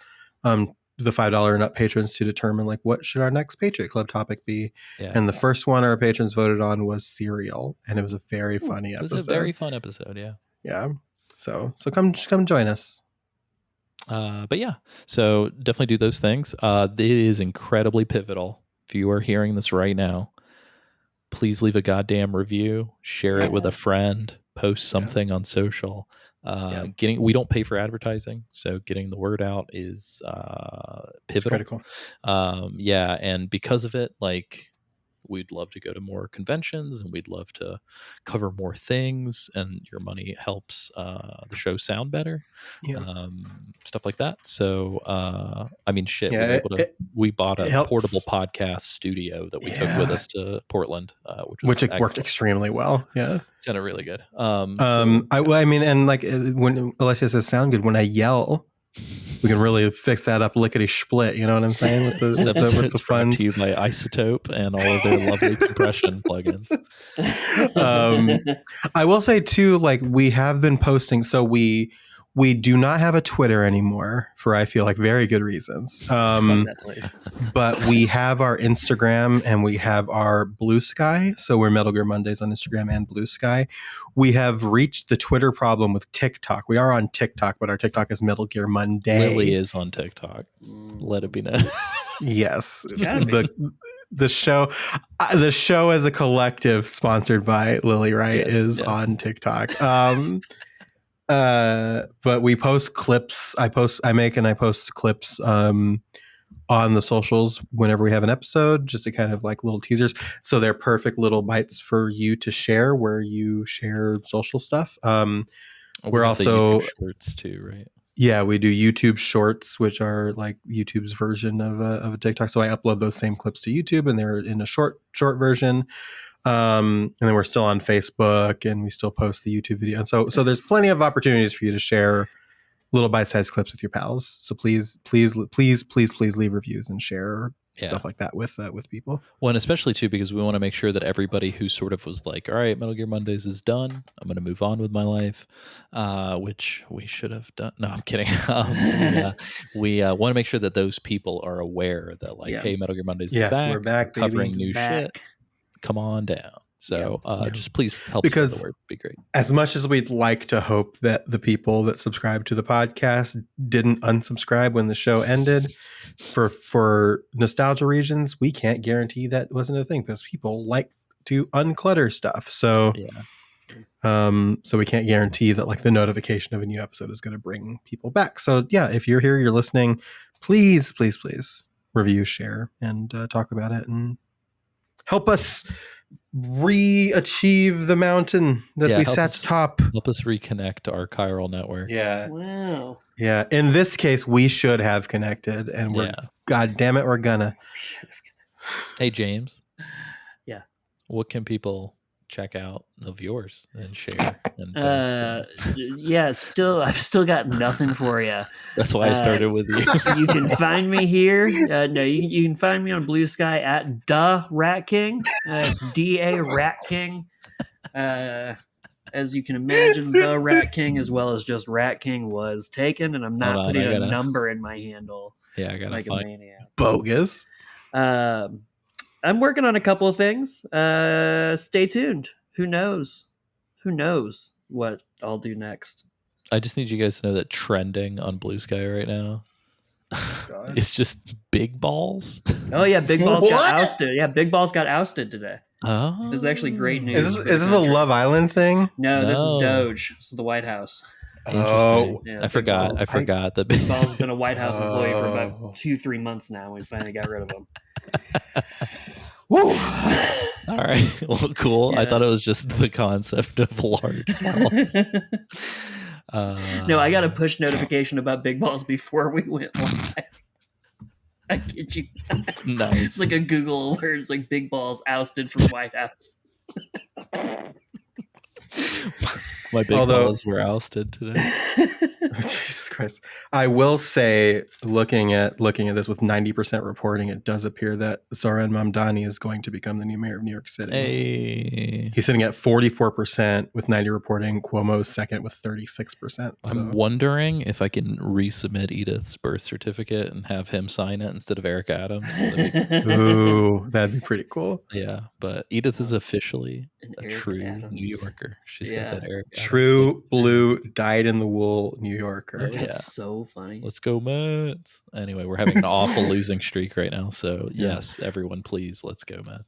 The $5 and up patrons to determine like what should our next Patriot Club topic be. Yeah. And the first one our patrons voted on was cereal, and it was a very funny episode. It was a very fun episode, yeah. Yeah. So come join us. But yeah, so definitely do those things. It is incredibly pivotal. If you are hearing this right now, please leave a goddamn review, share it with a friend, post something on social. We don't pay for advertising, so getting the word out is pivotal. It's critical. And because of it, like, we'd love to go to more conventions and we'd love to cover more things, and your money helps the show sound better. Stuff like that. So we bought a portable podcast studio that we took with us to Portland, which worked extremely well. Yeah, it sounded really good. When Alessio says sound good, when I yell, we can really fix that up lickety split. You know what I'm saying? With the fun. To you by Isotope and all of their lovely compression plugins. I will say too, like, we have been posting. So we do not have a Twitter anymore for, I feel like, very good reasons. But we have our Instagram and we have our Blue Sky. So we're Metal Gear Mondays on Instagram and Blue Sky. We have reached the Twitter problem with TikTok. We are on TikTok, but our TikTok is Metal Gear Monday. Lilli is on TikTok. Let it be known. Yes. The show as a collective, sponsored by Lilli, right, is on TikTok. But we post clips. I post clips on the socials whenever we have an episode, just to kind of like little teasers. So they're perfect little bites for you to share where you share social stuff. We're got the also YouTube shorts too, right? Yeah, we do YouTube Shorts, which are like YouTube's version of a TikTok. So I upload those same clips to YouTube, and they're in a short version. And then we're still on Facebook, and we still post the YouTube video. And so there's plenty of opportunities for you to share little bite-sized clips with your pals. So please leave reviews and share stuff like that with people. Well, and especially too, because we want to make sure that everybody who sort of was like, all right, Metal Gear Mondays is done, I'm going to move on with my life, which we should have done. No, I'm kidding. We want to make sure that those people are aware that like, hey, Metal Gear Mondays is back. We're back, baby. Covering new shit. Come on down. So just please help because spread the word. It'd be great. As much as we'd like to hope that the people that subscribe to the podcast didn't unsubscribe when the show ended, for nostalgia reasons, we can't guarantee that wasn't a thing because people like to unclutter stuff. So so we can't guarantee that like the notification of a new episode is going to bring people back. So yeah, if you're here, you're listening, please review, share, and talk about it and help us re-achieve the mountain that we sat atop. Help us reconnect our chiral network. Yeah. Wow. Yeah. In this case, we should have connected, and we're God damn it, we're gonna. Hey James. Yeah. What can people check out of yours and share and post? I've still got nothing for you. That's why I started with you. You can find me here. You can find me on Blue Sky at the Rat King. It's DA Rat King. As you can imagine, the Rat King as well as just Rat King was taken, and I'm not putting a number in my handle. Yeah, I gotta like find a maniac. Bogus. I'm working on a couple of things. Stay tuned. Who knows? Who knows what I'll do next? I just need you guys to know that trending on Blue Sky right now is just Big Balls. Oh yeah, Big Balls got ousted. Yeah, Big Balls got ousted today. Oh, this is actually great news. Is this a Love Island thing? No, this is Doge. This is the White House. Oh, yeah, I forgot that Big Balls has been a White House employee for about 2-3 months now. We finally got rid of him. Woo! All right. Well, cool. I thought it was just the concept of large balls. No, I got a push notification about Big Balls before we went live. I kid you. Nice. It's like a Google alert. It's like Big Balls ousted from White House. My big balls were ousted today. Jesus Christ. I will say, looking at this with 90% reporting, it does appear that Zoran Mamdani is going to become the new mayor of New York City. Hey. He's sitting at 44% with 90 reporting. Cuomo's second with 36%. So. I'm wondering if I can resubmit Edith's birth certificate and have him sign it instead of Eric Adams. Ooh, that'd be pretty cool. Yeah, but Edith is officially a Eric true Adams. New Yorker. She's got that Eric Adams. True blue, dyed-in-the-wool New Yorker. That's so funny. Let's go Mets. Anyway, we're having an awful losing streak right now. So yes, everyone, please, let's go Mets.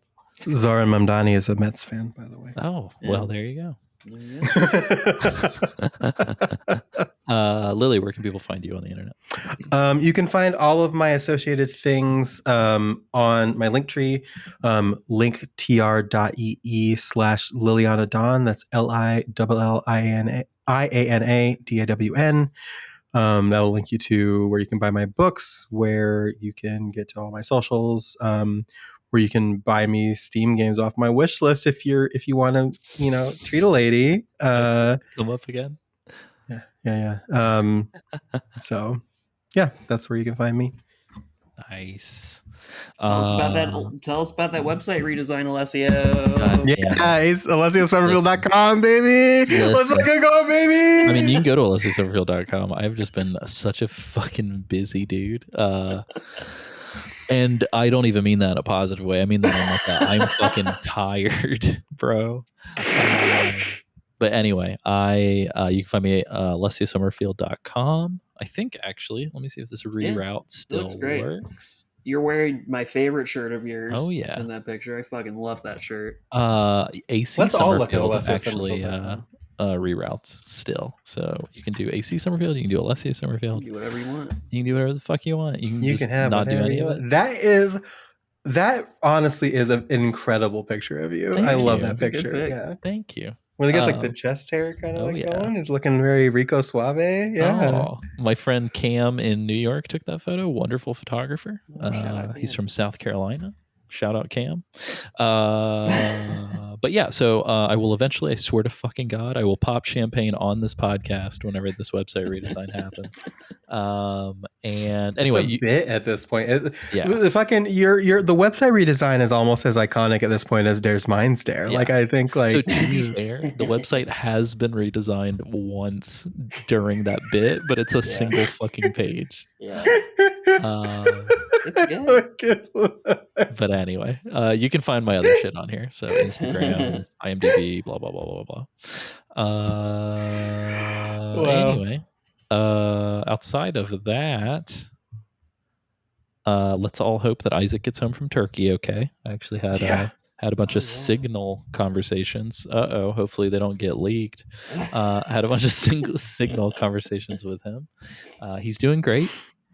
Zoran Mamdani is a Mets fan, by the way. Oh, well, there you go. Lilli, where can people find you on the internet? You can find all of my associated things on my link tree, linktr.ee/Liliana Dawn. That's LILLIANADAWN. That'll link you to where you can buy my books, where you can get to all my socials, where you can buy me Steam games off my wish list if you want to, treat a lady. Come up again. Yeah. So yeah, that's where you can find me. Nice. Tell us about that website redesign, Alessio. Guys, AlessioSummerfield.com, baby. Let's go, baby. I mean, you can go to AlessioSummerfield.com. I've just been such a fucking busy dude. And I don't even mean that in a positive way. I mean that in like I'm fucking tired, bro. But anyway, you can find me at AlessioSummerfield.com. I think actually, let me see if this reroute still works. You're wearing my favorite shirt of yours. Oh yeah, in that picture, I fucking love that shirt. AC Let's all look at Summerfield actually. reroutes still. So you can do AC Summerfield, you can do Alessio Summerfield, Do whatever you want. you can do whatever the fuck you want. You can You just can have not do whatever any you of want. it. That honestly is an incredible picture of you. Thank I love you. that It's a good picture. pic. Yeah. Thank you. When they get like the chest hair kind of yeah. going, is looking very Rico Suave. Yeah. Oh, my friend Cam in New York took that photo. Wonderful photographer. Shout out He's Cam. from South Carolina. Shout out Cam. But yeah, so I will eventually, I swear to fucking God, I will pop champagne on this podcast whenever this website redesign happens. And anyway, It's a bit at this point. Yeah. The fucking the website redesign is almost as iconic at this point as There's Mine Stare. Yeah. Like I think like so to be fair, the website has been redesigned once during that bit, but it's a single fucking page. Yeah. It's good. But anyway, you can find my other shit on here. So Instagram, IMDb, blah blah blah blah blah. Wow. Anyway, outside of that, let's all hope that Isaac gets home from Turkey. Okay, I actually had a bunch of Signal conversations. Hopefully they don't get leaked. I had a bunch of Signal conversations with him. He's doing great.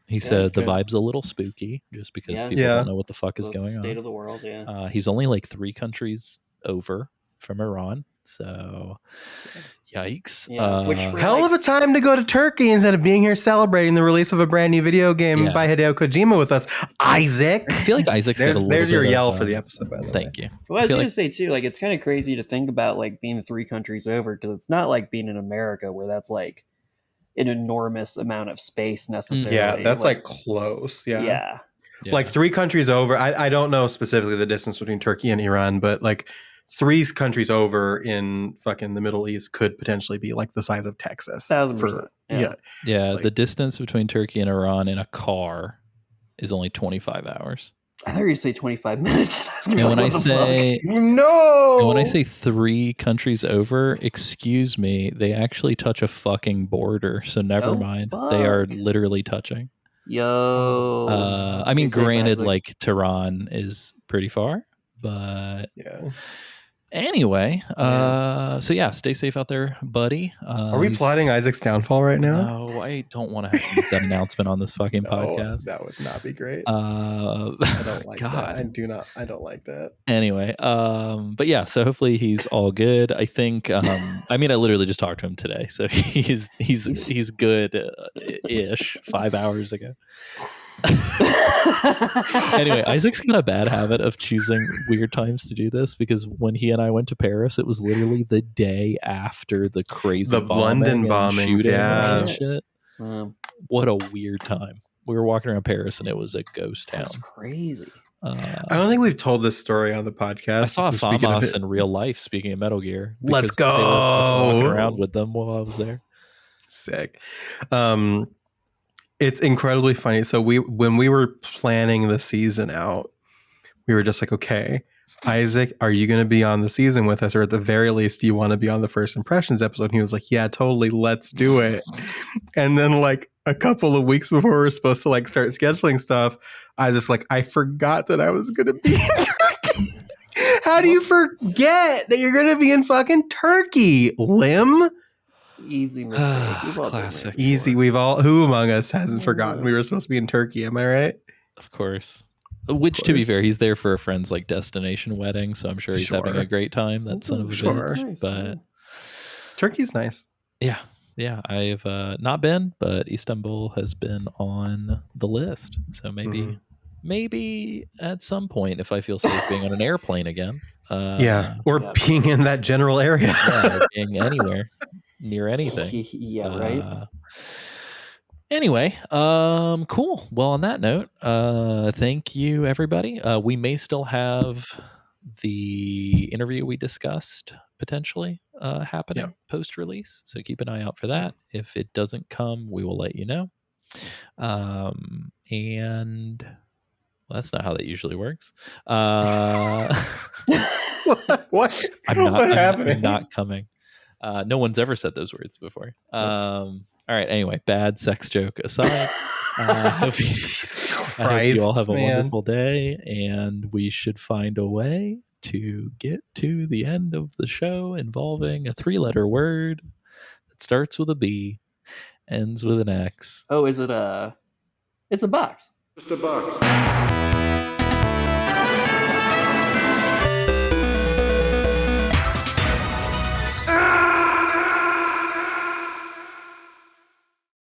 He said the vibe's a little spooky just because people don't know what the fuck is going on. State of the world, yeah. He's only like 3 countries over from Iran. So, yikes. Yeah, which for hell of a time to go to Turkey instead of being here celebrating the release of a brand new video game by Hideo Kojima with us. Isaac. I feel like Isaac's there's your yell for the episode, by the way. Thank you. Well, I was going to say, too, like, it's kind of crazy to think about, like, being 3 countries over, because it's not like being in America where that's, like, an enormous amount of space necessarily. Yeah, that's, like close. Yeah. Like 3 countries over. I don't know specifically the distance between Turkey and Iran, but, like, 3 countries over in fucking the Middle East could potentially be, like, the size of Texas. 1,000%. Yeah, like, the distance between Turkey and Iran in a car is only 25 hours. I thought you were going to say 25 minutes. And when I say no, and when I say 3 countries over, excuse me, they actually touch a fucking border. So never mind. They are literally touching. Yo. I mean, granted, like Tehran is pretty far, but anyway, so yeah, stay safe out there, buddy. Are we plotting Isaac's downfall right now? No, I don't want to have to make that announcement on this fucking podcast. That would not be great. I don't like that. I don't like that. Anyway, but yeah, so hopefully he's all good. I think I mean I literally just talked to him today, so he's good ish 5 hours ago. Anyway, Isaac's got a bad habit of choosing weird times to do this because when he and I went to Paris, it was literally the day after the crazy London bombings, and shit. What a weird time. We were walking around Paris and it was a ghost town. That's crazy. I don't think we've told this story on the podcast. I saw Famas in real life, speaking of Metal Gear. Let's go. They were walking around with them while I was there. Sick. It's incredibly funny. So when we were planning the season out, we were just like, okay, Isaac, are you going to be on the season with us? Or at the very least, do you want to be on the First Impressions episode? And he was like, yeah, totally. Let's do it. And then like a couple of weeks before we were supposed to like start scheduling stuff, I was just like, I forgot that I was going to be in Turkey. How do you forget that you're going to be in fucking Turkey, Lim? Easy mistake. Classic. Easy. Who among us hasn't forgotten we were supposed to be in Turkey? Am I right? Of course. Which, to be fair, he's there for a friend's like destination wedding, so I'm sure he's having a great time. That son of a bitch. Nice, but Turkey's nice. Yeah. I've not been, but Istanbul has been on the list. So maybe at some point, if I feel safe being on an airplane again. Being in that general area. Or being anywhere near anything. Right. Anyway, cool. Well, on that note, thank you, everybody. We may still have the interview we discussed potentially happening post-release, so keep an eye out for that. If it doesn't come, we will let you know. And that's not how that usually works. What? I'm not coming. No one's ever said those words before. All right. Anyway, bad sex joke aside, I hope you all have a wonderful day, and we should find a way to get to the end of the show involving a 3-letter word that starts with a B, ends with an X. Oh, is it a? It's a box. Just a box.